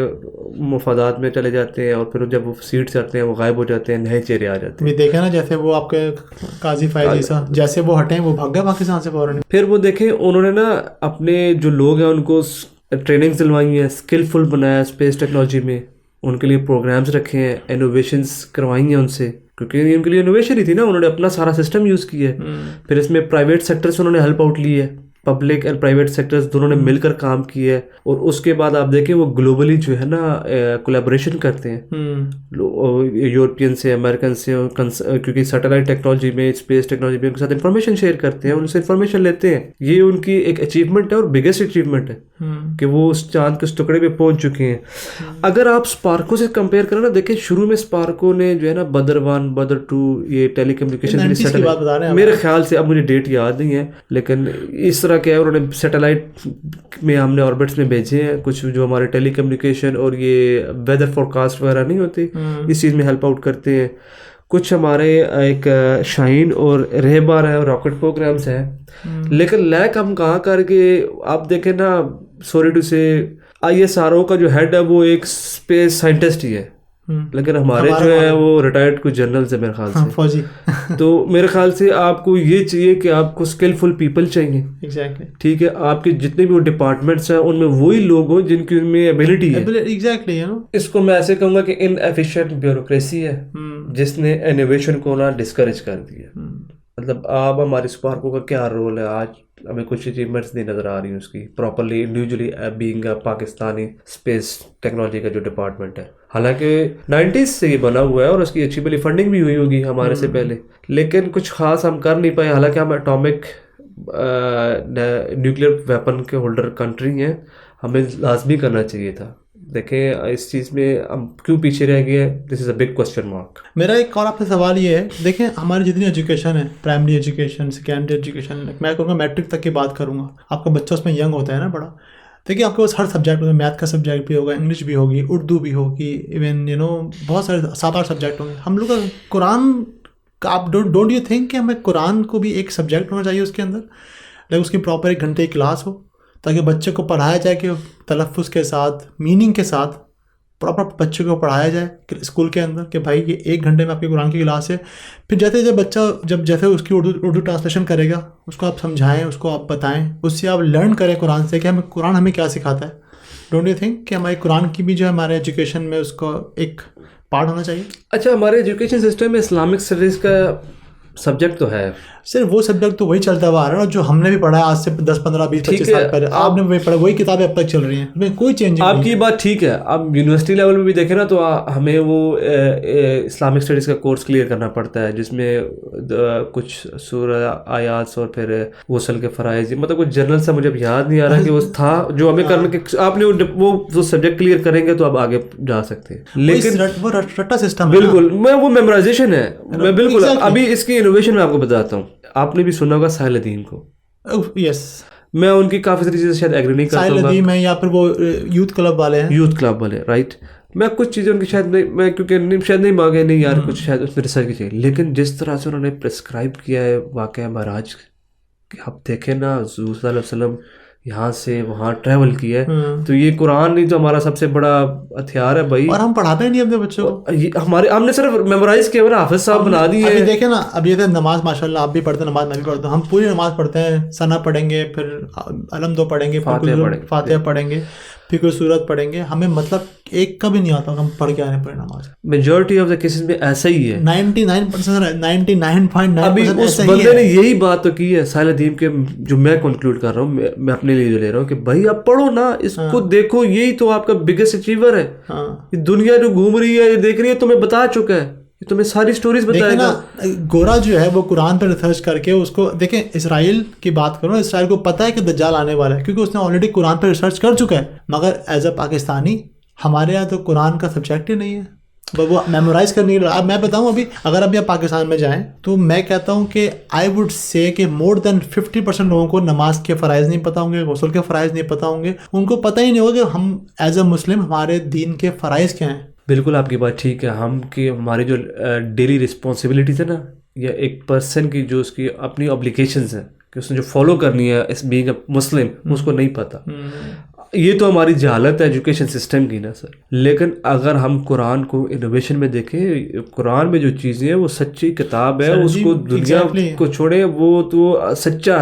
मुफादात में चले जाते हैं और फिर जब वो सीट चढ़ते हैं वो गायब हो जाते हैं, नए चेहरे आ जाते हैं। देखे ना जैसे वो आपके काजी फायद ईसा, जैसे वो हटे वो भाग गए पाकिस्तान से फौरन। फिर वो देखें उन्होंने ना अपने जो लोग हैं उनको ट्रेनिंग्स दिलवाई हैं, स्किलफुल बनाया स्पेस टेक्नोलॉजी में, उनके लिए प्रोग्राम्स रखे हैं, इनोवेशंस करवाई हैं उनसे, क्योंकि उनके लिए इनोवेशन ही थी ना, उन्होंने अपना सारा सिस्टम यूज़ किया है। फिर इसमें प्राइवेट सेक्टर से उन्होंने हेल्प आउट ली है, पब्लिक एंड प्राइवेट सेक्टर्स दोनों ने मिलकर काम किया है। और उसके बाद आप देखें वो ग्लोबली जो है ना कोलैबोरेशन करते हैं यूरोपियन से, अमेरिकन से, क्योंकि सैटेलाइट टेक्नोलॉजी में, स्पेस टेक्नोलॉजी में उनके साथ इंफॉर्मेशन शेयर करते हैं, उनसे इंफॉर्मेशन लेते हैं। ये उनकी एक अचीवमेंट है और बिगेस्ट अचीवमेंट है कि वो उस चांद के उस टुकड़े पे पहुंच चुके हैं। अगर आप स्पार्को से कंपेयर करें ना, देखिए शुरू में स्पार्को ने जो है ना बदर 1 बदर 2 ये टेलीकम्युनिकेशन मेरे ख्याल से, अब मुझे डेट याद नहीं है, लेकिन इस तरह क्या है, उन्होंने सैटेलाइट में हमने ऑर्बिट्स में भेजे हैं कुछ जो हमारे टेलीकम्युनिकेशन और ये वेदर फोरकास्ट वगैरह नहीं होती, इस चीज़ में हेल्प आउट करते हैं। कुछ हमारे एक शाहीन और रहबार है, रॉकेट प्रोग्राम्स हैं, लेकिन लैक हम कहाँ करके, आप देखें ना सॉरी टू से ISRO का जो हेड है वो एक स्पेस साइंटिस्ट ही है, लेकिन हमारे जो है वो रिटायर्ड कुछ जनरल है मेरे ख्याल से, फौजी। तो मेरे ख्याल से आपको ये चाहिए कि आपको स्किलफुल पीपल चाहिए। एग्जैक्टली ठीक है, आपके जितने भी वो डिपार्टमेंट्स हैं उनमें वही लोग हो जिनकी उनमें एबिलिटी है। एग्जैक्टली इसको मैं ऐसे कहूँगा कि इनएफिशिएंट ब्यूरोक्रेसी है जिसने इनोवेशन को ना डिस्करेज कर दिया। मतलब आप हमारे स्पार्को का क्या रोल है, आज हमें कुछ अचीवमेंट्स नहीं नज़र आ रही हैं उसकी properly individually being Pakistani space technology का जो डिपार्टमेंट है। हालांकि 90s से ये बना हुआ है और उसकी अच्छी भली फंडिंग भी हुई होगी हमारे से पहले, लेकिन कुछ खास हम कर नहीं पाए। हालांकि हम एटॉमिक न्यूक्लियर वेपन के होल्डर कंट्री हैं, हमें लाजमी करना चाहिए था। देखें इस चीज़ में हम क्यों पीछे रह गए, this is a big question mark. मेरा एक और आपसे सवाल ये है, देखें हमारी जितनी एजुकेशन है, प्राइमरी एजुकेशन, सेकेंडरी एजुकेशन, मैं कहूँगा मैट्रिक तक की बात करूँगा, आपका बच्चा उसमें यंग होता है ना बड़ा, देखिए आपके पास हर सब्जेक्ट होगा, मैथ का सब्जेक्ट भी होगा, इंग्लिश भी होगी, उर्दू भी होगी, इवन बहुत सारे 7-8 सब्जेक्ट होंगे। हम लोग का कुरान का, आप डोंट यू थिंक कि हमें कुरान को भी एक सब्जेक्ट होना चाहिए उसके अंदर, लाइक उसकी प्रॉपर 1 घंटे की क्लास हो, ताकि बच्चे को पढ़ाया जाए कि तलफ़्फ़ुज़ के साथ, मीनिंग के साथ प्रॉपर बच्चे को पढ़ाया जाए स्कूल के अंदर कि भाई ये 1 घंटे में आपकी कुरान की क्लास है। फिर जब बच्चा जैसे उसकी उर्दू ट्रांसलेशन करेगा, उसको आप समझाएं, उसको आप बताएं, उससे आप लर्न करें कुरान से कि हमें कुरान हमें क्या सिखाता है। डोंट यू थिंक कि हमारे कुरान की भी जो है हमारे एजुकेशन में उसका एक पार्ट होना चाहिए? अच्छा, हमारे एजुकेशन सिस्टम में इस्लामिक स्टडीज़ का सब्जेक्ट तो है, सिर्फ वो सब्जेक्ट तो वही चलता हुआ आ रहा है जो हमने भी पढ़ा है आज से 10, 15, 20, 25 साल पहले। आपने वही पढ़ा, वही किताबें अब तक चल रही हैं, इसमें कोई चेंज नहीं। आपकी बात ठीक है। अब यूनिवर्सिटी लेवल में भी देखें ना तो हमें वो इस्लामिक स्टडीज़ का कोर्स क्लियर करना पड़ता है, जिसमें कुछ सूरह आयात और फिर गुस्ल के फ़राइज़, मतलब कुछ जनरल सा मुझे याद नहीं आ रहा कि वो था जो हमें करने के, आपने वो सब्जेक्ट क्लियर करेंगे तो आप आगे जा सकते हैं। लेकिन वो रट्टा सिस्टम बिल्कुल, मैं वो मेमोराइजेशन है, मैं बिल्कुल अभी इसकी इनोवेशन में आपको बताता हूँ। आपने भी सुना होगा साहिल-उद-दीन को। यस, मैं उनकी काफ़ी सारी चीज़ें शायद एग्री नहीं करता हूँ। साहिल-उद-दीन में, या फिर वो यूथ क्लब वाले हैं, यूथ क्लब वाले, राइट। मैं कुछ चीज़ें उनकी शायद नहीं, मैं क्योंकि शायद नहीं मांगे नहीं यार, कुछ शायद उसमें रिसर्च की चाहिए, लेकिन जिस तरह से उन्होंने प्रिस्क्राइब किया है वाक़या महाराज कि आप देखें ना, हुज़ूर सल्लल्लाहु अलैहि वसल्लम यहाँ से वहाँ ट्रैवल किया है, तो ये कुरान नहीं तो हमारा सबसे बड़ा हथियार है भाई। और हम पढ़ाते नहीं अपने बच्चों को, हमने सिर्फ मेमोराइज किया ना, हाफिज साहब बना दिए। अभी देखें ना, अब ये नमाज माशाल्लाह आप भी पढ़ते हैं, नमाज मैं भी पढ़ता हूँ, हम पूरी नमाज पढ़ते हैं, सना पढ़ेंगे, फिर अलम 2 पढ़ेंगे, फातिहा पढ़ेंगे, फिर कोई सूरत पढ़ेंगे, हमें मतलब एक का भी नहीं आता हम पढ़ के आने पड़े नमाज। मेजॉरिटी ऑफ द केसेस में ऐसा ही है, 99%, 99.9% अभी उस बंदे ने यही बात तो की है साहिल अदीम के, जो मैं कंक्लूड कर रहा हूँ, मैं अपने लिए जो ले रहा हूँ कि भाई आप पढ़ो ना, इसको देखो, यही तो आपका बिगेस्ट अचीवर है। ये दुनिया जो घूम रही है, ये देख रही है, तुम्हें बता चुका है, ये तुम्हें सारी स्टोरीज बताएगा। गोरा जो है वो कुरान पर रिसर्च करके उसको देखें, इसराइल की बात करो, इसराइल को पता है कि दज्जाल आने वाला है क्योंकि उसने ऑलरेडी कुरान पर रिसर्च कर चुका है। मगर एज अ पाकिस्तानी हमारे यहाँ तो कुरान का सब्जेक्ट ही नहीं है, वो मेमोराइज करने के लिए। अब मैं बताऊं, अभी अगर अभी आप पाकिस्तान में जाएं तो मैं कहता हूं कि आई वुड से कि मोर देन 50% लोगों को नमाज के फ़राइज़ नहीं पता होंगे, गुस्ल के फ़राइज़ नहीं पता होंगे, उनको पता ही नहीं होगा कि हम एज अ मुस्लिम हमारे दीन के फ़राइज़ क्या हैं। बिल्कुल आपकी बात ठीक है। हमारी जो डेली रिस्पॉन्सिबिलिटीज़ है ना, या एक पर्सन की जो उसकी अपनी ऑब्लिगेशंस है कि उसने जो फॉलो करनी है इस बीइंग अ मुस्लिम, उसको नहीं पता। ये तो हमारी जहालत है एजुकेशन सिस्टम की ना सर। लेकिन अगर हम कुरान को इनोवेशन में देखें, कुरान में जो चीज़ें हैं वो सच्ची किताब है, उसको दुनिया को छोड़े, वो तो सच्चा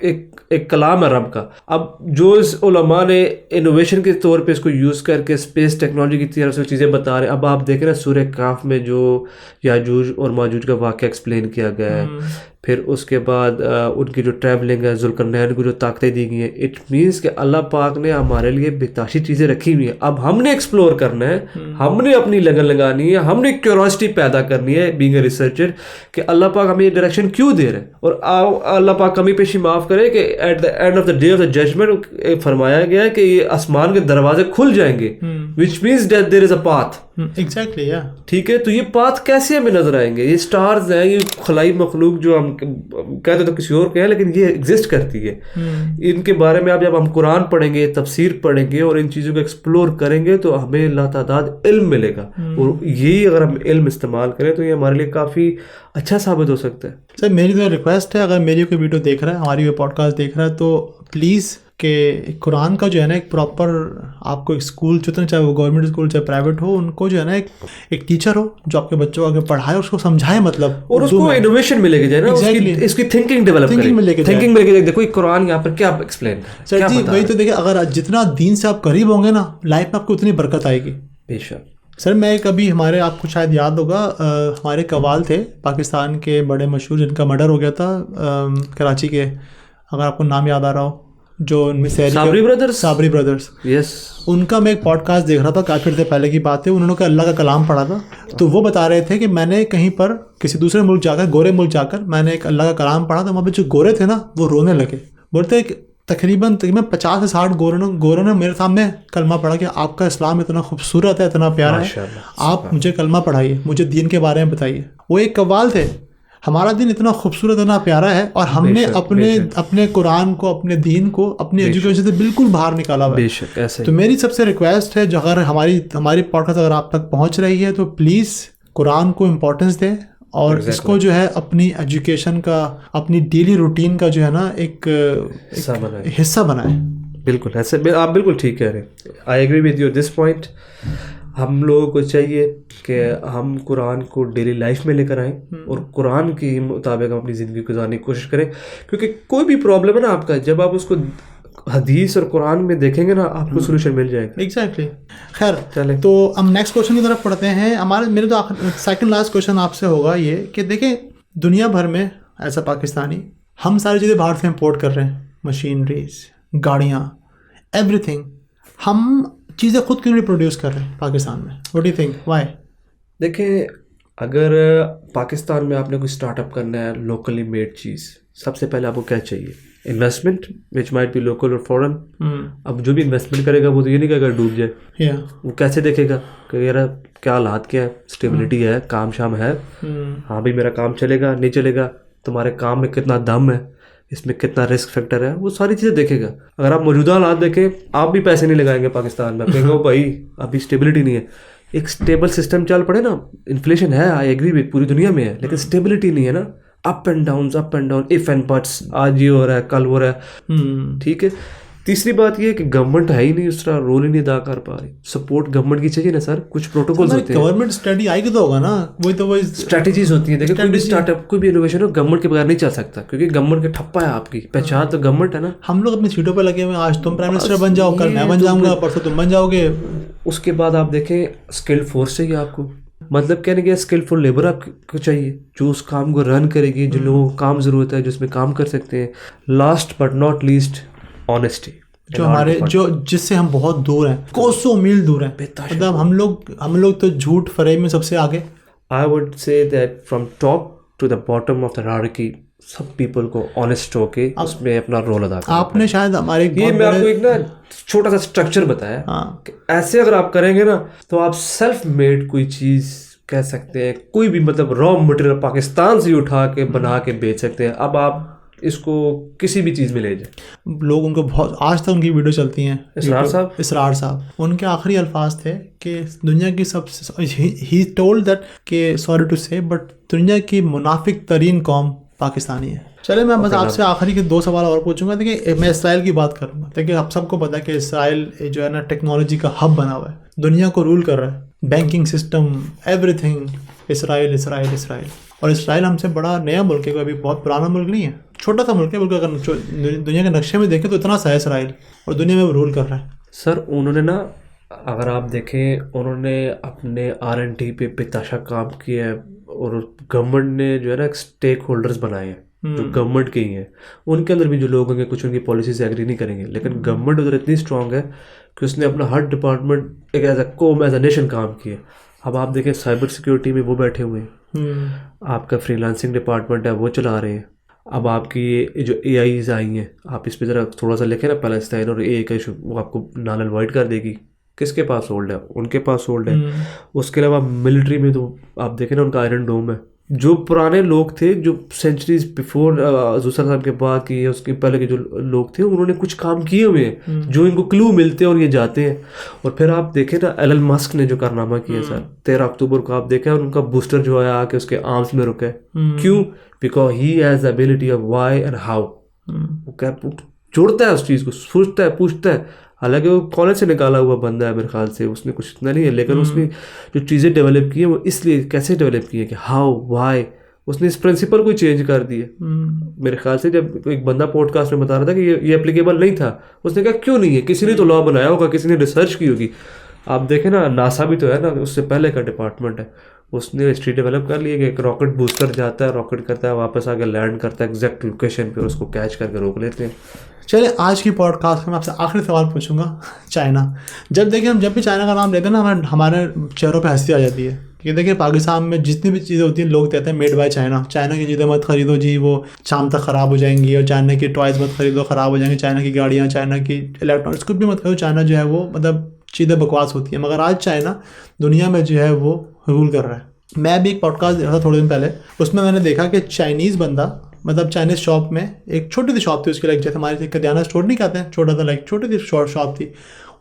एक कलाम है रब का। अब जो इस उलमा ने इनोवेशन के तौर पे इसको यूज़ करके स्पेस टेक्नोलॉजी की तरफ से चीज़ें बता रहे हैं। अब आप देख रहे हैं सूरह काफ में जो याजूज और माजूज का वाक़या एक्सप्लेन किया गया है, फिर उसके बाद उनकी जो ट्रैवलिंग है, जुल्करनैन को जो ताकतें दी गई हैं, इट मीन्स कि अल्लाह पाक ने हमारे लिए बेताशी चीज़ें रखी हुई हैं। अब हमने एक्सप्लोर करना है, हमने अपनी लगन लगानी है, हमने क्यूरोसिटी पैदा करनी है बीइंग अ रिसर्चर कि अल्लाह पाक हमें ये डायरेक्शन क्यों दे रहे हैं। और अल्लाह पाक कमी पेशी माफ़ करे कि at the end of the day of the judgment फरमाया गया है कि ये आसमान के दरवाजे खुल जाएंगे, which means that there is a path. Exactly या ठीक है, तो ये पाथ कैसे हमें नजर आएंगे? ये स्टार्स हैं, ये खलाई मखलूक जो हम कहते तो किसी और के हैं, लेकिन ये एग्जिस्ट करती है। इनके बारे में अब जब हम कुरान पढ़ेंगे, तफसीर पढ़ेंगे और इन चीज़ों को एक्सप्लोर करेंगे तो हमें लातादाद इल्म मिलेगा। और यही अगर हम इल्म इस्तेमाल करें तो ये हमारे लिए काफ़ी अच्छा साबित हो सकता है। सर मेरी तो रिक्वेस्ट है, अगर मेरी कोई वीडियो देख रहा है, हमारी कोई पॉडकास्ट देख रहा है, तो प्लीज़ कि कुरान का जो है ना एक प्रॉपर आपको एक स्कूल चुनना, चाहे वो गवर्नमेंट स्कूल चाहे प्राइवेट हो, उनको जो है ना एक टीचर हो जो आपके बच्चों को आगे पढ़ाए, उसको समझाए, मतलब और उसको इनोवेशन में लेके जाए ना, इसकी थिंकिंग डेवलप थिंकिंग में लेके देखो कुरान यहाँ पर क्या एक्सप्लेन सर जी। वही तो देखिए, अगर जितना दीन से आप करीब होंगे ना, लाइफ में आपको उतनी बरकत आएगी। बेशक सर मैं कभी हमारे, आपको शायद याद होगा, हमारे कवाल थे पाकिस्तान के बड़े मशहूर, जिनका मर्डर हो गया था कराची के, अगर आपको नाम याद आ रहा हो, जो साबरी ब्रदर्स यस, उनका मैं एक पॉडकास्ट देख रहा था, काफ़ी देर पहले की बात है। उन्होंने अल्लाह का कलाम पढ़ा था, तो वो बता रहे थे कि मैंने कहीं पर किसी दूसरे मुल्क जाकर, गोरे मुल्क जाकर मैंने एक अल्लाह का कलाम पढ़ा था। वहाँ पे जो गोरे थे ना वो रोने लगे, बोलते तकरीबन 50 से 60 गोरों ने मेरे सामने कलमा पढ़ा कि आपका इस्लाम इतना खूबसूरत है, इतना प्यारा है, आप मुझे कलमा पढ़ाइए, मुझे दीन के बारे में बताइए। वो एक कव्वाल थे, हमारा दिन इतना खूबसूरत, इतना प्यारा है, और हमने अपने कुरान को, अपने दीन को, अपनी एजुकेशन से बिल्कुल बाहर निकाला हुआ है। तो मेरी सबसे रिक्वेस्ट है, जो अगर हमारी पॉडकास्ट अगर आप तक पहुंच रही है तो प्लीज़ कुरान को इम्पोर्टेंस दें और इसको जो है अपनी एजुकेशन का, अपनी डेली रूटीन का जो है ना एक हिस्सा बनाएं। बिल्कुल ऐसे आप बिल्कुल ठीक कह रहे हैं। I agree with you this point. हम लोगों को चाहिए कि हम कुरान को डेली लाइफ में लेकर आएँ और कुरान के मुताबिक हम अपनी ज़िंदगी गुजारने की कोशिश करें, क्योंकि कोई भी प्रॉब्लम है ना आपका, जब आप उसको हदीस और कुरान में देखेंगे ना, आपको सोल्यूशन मिल जाएगा। एग्जैक्टली। खैर चले, तो हम नेक्स्ट क्वेश्चन की तरफ पढ़ते हैं। मेरे तो सेकंड लास्ट क्वेश्चन आपसे होगा ये कि देखें, दुनिया भर में ऐसा पाकिस्तानी हम सारी चीज़ें बाहर से इम्पोर्ट कर रहे हैं, मशीनरीज, गाड़ियाँ, एवरीथिंग। हम चीज़ें खुद क्यों नहीं प्रोड्यूस कर रहे हैं पाकिस्तान में? What do you think, why? देखें, अगर पाकिस्तान में आपने कोई स्टार्टअप करना है, लोकली मेड चीज़, सबसे पहले आपको क्या चाहिए? Investment, which might be local और फॉरेन। अब जो भी इन्वेस्टमेंट करेगा वो तो ये नहीं कहेगा डूब जाए, वो कैसे देखेगा कि यार क्या हालात क्या है, स्टेबिलिटी है, काम शाम है, हाँ भाई मेरा काम चलेगा नहीं चलेगा, तुम्हारे काम में कितना दम है, इसमें कितना रिस्क फैक्टर है, वो सारी चीज़ें देखेगा। अगर आप मौजूदा हालात देखें, आप भी पैसे नहीं लगाएंगे पाकिस्तान में, कहेंगे भाई अभी स्टेबिलिटी नहीं है। एक स्टेबल सिस्टम चल पड़े ना, इन्फ्लेशन है, आई एग्री विद, पूरी दुनिया में है, लेकिन स्टेबिलिटी नहीं है ना, up and down, if and buts, आज ये हो रहा है कल हो रहा है, ठीक है। तीसरी बात ये है कि गवर्नमेंट है ही नहीं, उस तरह रोल ही नहीं अदा कर पा रही। सपोर्ट गवर्नमेंट की चाहिए ना सर, कुछ प्रोटोकॉल्स होते हैं, गवर्नमेंट स्टडी आएगी तो होगा ना, वही स्ट्रेटजीज होती हैं। देखिए कोई भी स्टार्टअप, कोई भी इनोवेशन हो, गवर्नमेंट के बगैर नहीं चल सकता, क्योंकि गवर्नमेंट का ठप्पा है, आपकी पहचान तो गवर्नमेंट है ना। हम लोग अपनी सीटों पर लगे हुए हैं, आज तुम प्राइम मिनिस्टर बन जाओ, कल मैं बन जाऊंगा, परसों तुम बन जाओगे। उसके बाद आप देखें स्किल्ड फोर्स चाहिए आपको, मतलब कहने के स्किलफुल लेबर आपको चाहिए जो उस काम को रन करेगी, जिन लोगों को काम ज़रूरत है, जो उसमें काम कर सकते हैं। Last but not least honesty, जो हमारे जो जिससे हम बहुत दूर हैं, कोसों मील दूर हैं। मतलब हम लोग तो झूठ फरेब में सबसे आगे। I would say that from top to the bottom of the hierarchy सब पीपल को ऑनेस्ट होके उसमें अपना रोल अदा करना। आपने शायद हमारे ये मैं आपको एक ना छोटा सा स्ट्रक्चर बताया। हाँ। ऐसे अगर आप करेंगे ना तो आप सेल्फ मेड कोई चीज़ कह सकते हैं, कोई भी मतलब रॉ मटेरियल पाकिस्तान से उठा के बना के बेच सकते हैं। अब आप इसको किसी भी चीज़ में ले जाए, लोग उनको बहुत, आज तक उनकी वीडियो चलती हैं। इसरार साहब उनके आखिरी अल्फाज थे कि दुनिया की सबसे, ही टोल्ड दैट कि सॉरी टू से, बट दुनिया की मुनाफिक तरीन कौम पाकिस्तानी है। चले मैं बस आपसे आखिरी के 2 सवाल और पूछूंगा। देखिए मैं इसराइल की बात करूंगा। देखिए आप सबको पता है कि इसराइल जो है ना टेक्नोलॉजी का हब बना हुआ है, दुनिया को रूल कर रहा है, banking system, everything Israel Israel Israel. और इसराइल हमसे बड़ा नया मुल्क है, अभी बहुत पुराना मुल्क नहीं है, छोटा सा मुल्क है। बल्कि अगर दुनिया के नक्शे में देखें तो इतना सा है इसराइल, और दुनिया में वो रूल कर रहा है। सर उन्होंने ना, अगर आप देखें, उन्होंने अपने R&D पे बेताशा काम किया है, और गवर्नमेंट ने जो है ना स्टेक होल्डर्स बनाए हैं जो गवर्नमेंट के ही हैं। उनके अंदर भी जो लोग होंगे कुछ उनकी पॉलिसी से एग्री नहीं करेंगे, लेकिन गवर्नमेंट उधर इतनी स्ट्रांग है कि उसने अपना हर डिपार्टमेंट एक एज अ नेशन काम किया। अब आप देखें साइबर सिक्योरिटी में वो बैठे हुए हैं, आपका फ्रीलांसिंग डिपार्टमेंट है वो चला रहे हैं। अब आपकी ये जो AIs आई हैं, आप इस पर ज़रा थोड़ा सा लिखें ना पैलेस्टाइन और AI का इशू, वो आपको नाल अवॉइड कर देगी। किसके पास होल्ड है? उनके पास होल्ड है। उसके अलावा मिलिट्री में तो आप देखें ना उनका आयरन डोम है। जो पुराने लोग थे, जो सेंचुरीज बिफोर दूसरा साल के बाद की, उसके पहले के जो लोग थे, उन्होंने कुछ काम किए हुए हैं जो इनको क्लू मिलते हैं और ये जाते हैं। और फिर आप देखें ना एलन मस्क ने जो कारनामा किया सर 13 अक्टूबर को, आप देखें उनका बूस्टर जो है आके उसके आर्म्स में रुका है। क्यों? Because he has the ability of why and how. वो क्या जोड़ता है उस चीज़ को, सोचता है, पूछता है। हालांकि वो कॉलेज से निकाला हुआ बंदा है मेरे ख्याल से, उसने कुछ इतना नहीं है, लेकिन उसने जो चीज़ें डेवलप की है वो इसलिए कैसे डेवलप की है कि हाउ वाई, उसने इस प्रिंसिपल को चेंज कर दिया। मेरे ख्याल से जब एक बंदा पॉडकास्ट में बता रहा था कि ये एप्लीकेबल नहीं था, उसने कहा क्यों नहीं है, किसी ने तो लॉ बनाया होगा, किसी ने रिसर्च की होगी। आप देखें ना नासा भी तो है ना, उससे पहले का डिपार्टमेंट है, उसने हिस्ट्री डेवलप कर ली है कि एक रॉकेट बूस्टर जाता है, रॉकेट करता है, वापस आके लैंड करता है एग्जैक्ट लोकेशन पे, उसको कैच करके रोक लेते हैं। चलिए आज की पॉडकास्ट में आपसे आखिरी सवाल पूछूंगा। चाइना, जब देखिए हम जब भी चाइना का नाम लेते हैं ना, हमारे चेहरों पे हंसी आ जाती है कि देखिए पाकिस्तान में जितनी भी चीज़ें होती हैं लोग कहते हैं मेड बाय चाइना। चाइना की चीज़ें मत खरीदो जी, वो शाम तक ख़राब हो जाएंगी, और चाइना की टॉयज़ मत खरीदो, ख़राब हो जाएंगी। चाइना की गाड़ियाँ, चाइना की इलेक्ट्रॉनिक्स कुछ भी मत खरीदो, चाइना जो है वो मतलब चीज़ें बकवास होती है। मगर आज चाइना दुनिया में जो है वो रूल कर रहा है। मैं भी एक पॉडकास्ट देखा था थोड़े दिन पहले, उसमें मैंने देखा कि चाइनीज़ बंदा, मतलब चाइनीज़ शॉप में एक छोटी सी शॉप थी उसकी, लाइक जैसे हमारे करियाना स्टोर नहीं कहते हैं, छोटा सा लाइक छोटी सी शॉप थी।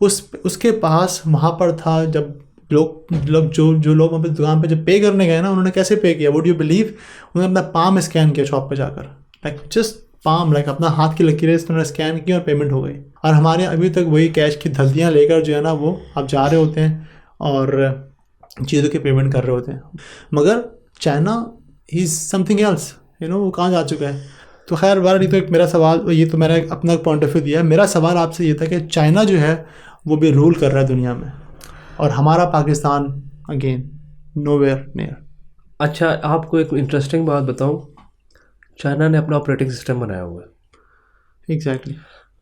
उसके पास वहाँ पर था, जब लोग जो लोग वहाँ पे दुकान पे जब पे करने गए ना, उन्होंने कैसे पे किया? Would you believe? उन्होंने अपना पाम स्कैन किया शॉप पे जाकर, लाइक जस्ट पाम, लाइक अपना हाथ की लकीरें उन्होंने स्कैन की और पेमेंट हो गई। और हमारे अभी तक वही कैश की धल्तियाँ लेकर जो है ना वो आप जा रहे होते हैं और चीज़ों की पेमेंट कर रहे होते हैं। मगर चाइना इज़ समथिंग एल्स, वो कहाँ जा चुका है। तो खैर बार तो एक मेरा सवाल, ये तो मैंने अपना पॉइंट ऑफ व्यू दिया है। मेरा सवाल आपसे ये था कि चाइना जो है वो भी रूल कर रहा है दुनिया में, और हमारा पाकिस्तान अगेन नोवेयर नियर। अच्छा आपको एक इंटरेस्टिंग बात बताऊं, चाइना ने अपना ऑपरेटिंग सिस्टम बनाया हुआ है। एग्जैक्टली।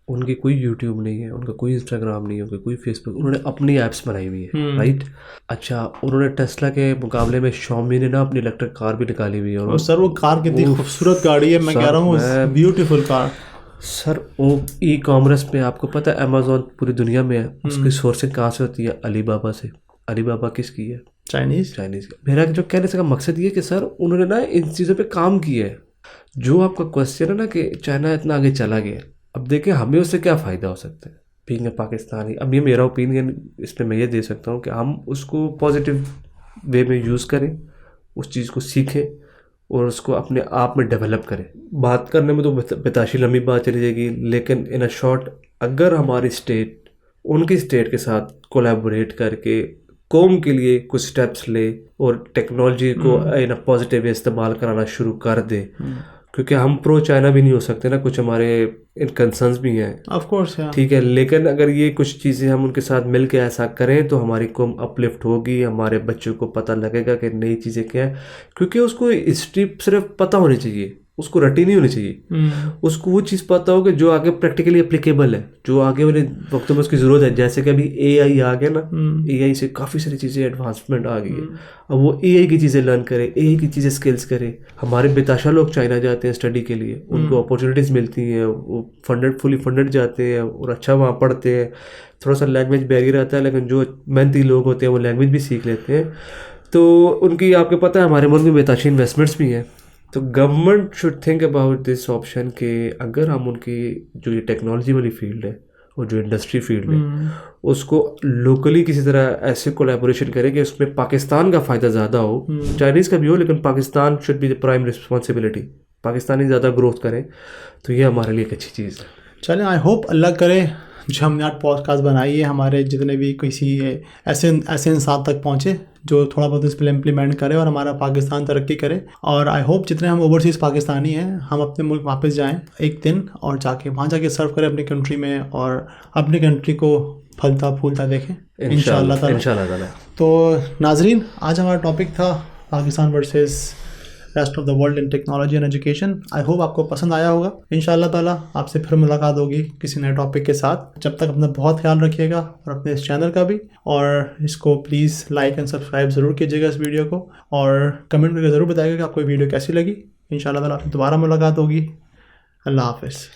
उनकी कोई यूट्यूब नहीं है, उनका कोई इंस्टाग्राम नहीं है, उनका कोई फेसबुक, उन्होंने अपनी ऐप्स बनाई हुई है, राइट। अच्छा उन्होंने टेस्ला के मुकाबले में Xiaomi ने ना अपनी इलेक्ट्रिक कार भी निकाली हुई है। और सर वो कार कितनी खूबसूरत गाड़ी है, मैं कह रहा हूँ, ब्यूटीफुल कार। सर वो ई-कॉमर्स पे आपको पता है अमेजोन पूरी दुनिया में है, उसकी सोर्सिंग कहाँ से होती है? अलीबाबा से। अलीबाबा किसकी है? चाइनीज़। मेरा जो कहने से का मकसद ये कि सर उन्होंने ना इन चीज़ों पे काम किया है। जो आपका क्वेश्चन है ना कि चाइना इतना आगे चला गया, अब देखें हमें उससे क्या फ़ायदा हो सकता है बीइंग पाकिस्तानी। अब ये मेरा ओपिनियन, इस पर मैं ये दे सकता हूँ कि हम उसको पॉजिटिव वे में यूज़ करें, उस चीज़ को सीखें और उसको अपने आप में डेवलप करें। बात करने में तो बेताशी लंबी बात चली जाएगी, लेकिन इन अ शॉर्ट अगर हमारी स्टेट उनकी स्टेट के साथ कोलैबोरेट करके कौम के लिए कुछ स्टेप्स ले और टेक्नोलॉजी को इन अ पॉजिटिव वे इस्तेमाल कराना शुरू कर दे, क्योंकि हम प्रो चाइना भी नहीं हो सकते ना, कुछ हमारे इन कंसर्न्स भी हैं ऑफ कोर्स, ठीक है, लेकिन अगर ये कुछ चीज़ें हम उनके साथ मिल के ऐसा करें तो हमारी कौम अपलिफ्ट होगी, हमारे बच्चों को पता लगेगा कि नई चीज़ें क्या है, क्योंकि उसको हिस्ट्री सिर्फ पता होनी चाहिए, उसको रटी नहीं होनी चाहिए, उसको वो चीज़ पता हो कि जो आगे प्रैक्टिकली एप्लीकेबल है, जो आगे वाले वक्त में उसकी ज़रूरत है। जैसे कि अभी AI आ गया ना, AI से काफ़ी सारी चीज़ें एडवांसमेंट आ गई है। अब वो AI की चीज़ें लर्न करे, AI की चीज़ें स्किल्स करे। हमारे बेताशा लोग चाइना जाते हैं स्टडी के लिए, उनको अपॉर्चुनिटीज़ मिलती हैं, वो फुली फंडेड जाते हैं और अच्छा वहाँ पढ़ते हैं। थोड़ा सा लैंग्वेज बैरियर आता है, लेकिन जो मेहनती लोग होते हैं वो लैंग्वेज भी सीख लेते हैं। तो उनकी आपको पता है हमारे मुल्क में बेताशी इन्वेस्टमेंट्स भी हैं। तो government should think about this option कि अगर हम उनकी जो ये टेक्नोलॉजी वाली फील्ड है और जो इंडस्ट्री फील्ड है उसको लोकली किसी तरह ऐसे कोलैबोरेशन करें कि उसमें पाकिस्तान का फ़ायदा ज़्यादा हो, चाइनीज़ का भी हो, लेकिन Pakistan should be the prime responsibility, Pakistani ज़्यादा ग्रोथ करें, तो ये हमारे लिए एक अच्छी चीज़ है। चलें, आई होप अल्लाह करे जो हमने आज पॉडकास्ट बनाई है हमारे जितने भी किसी ऐसे इंसान तक पहुँचे जो थोड़ा बहुत इस पर इम्प्लीमेंट करे और हमारा पाकिस्तान तरक्की करे। और आई होप जितने हम ओवरसीज़ पाकिस्तानी हैं हम अपने मुल्क वापस जाएं एक दिन और जाके वहाँ जाके सर्व करें अपनी कंट्री में और अपनी कंट्री को फलता फूलता देखें इंशाअल्लाह ताला। तो नाजरीन, आज हमारा टॉपिक था Pakistan versus rest of the world in technology and education. I hope आपको पसंद आया होगा। इंशाअल्लाह ताला आपसे फिर मुलाकात होगी किसी नए टॉपिक के साथ। जब तक अपना बहुत ख्याल रखिएगा और अपने इस चैनल का भी, और इसको प्लीज़ लाइक एंड सब्सक्राइब ज़रूर कीजिएगा इस वीडियो को, और कमेंट करके ज़रूर बताइएगा कि आपको वीडियो कैसी लगी। इंशाअल्लाह ताला आपसे दोबारा मुलाकात होगी। अल्लाह हाफ़िज़।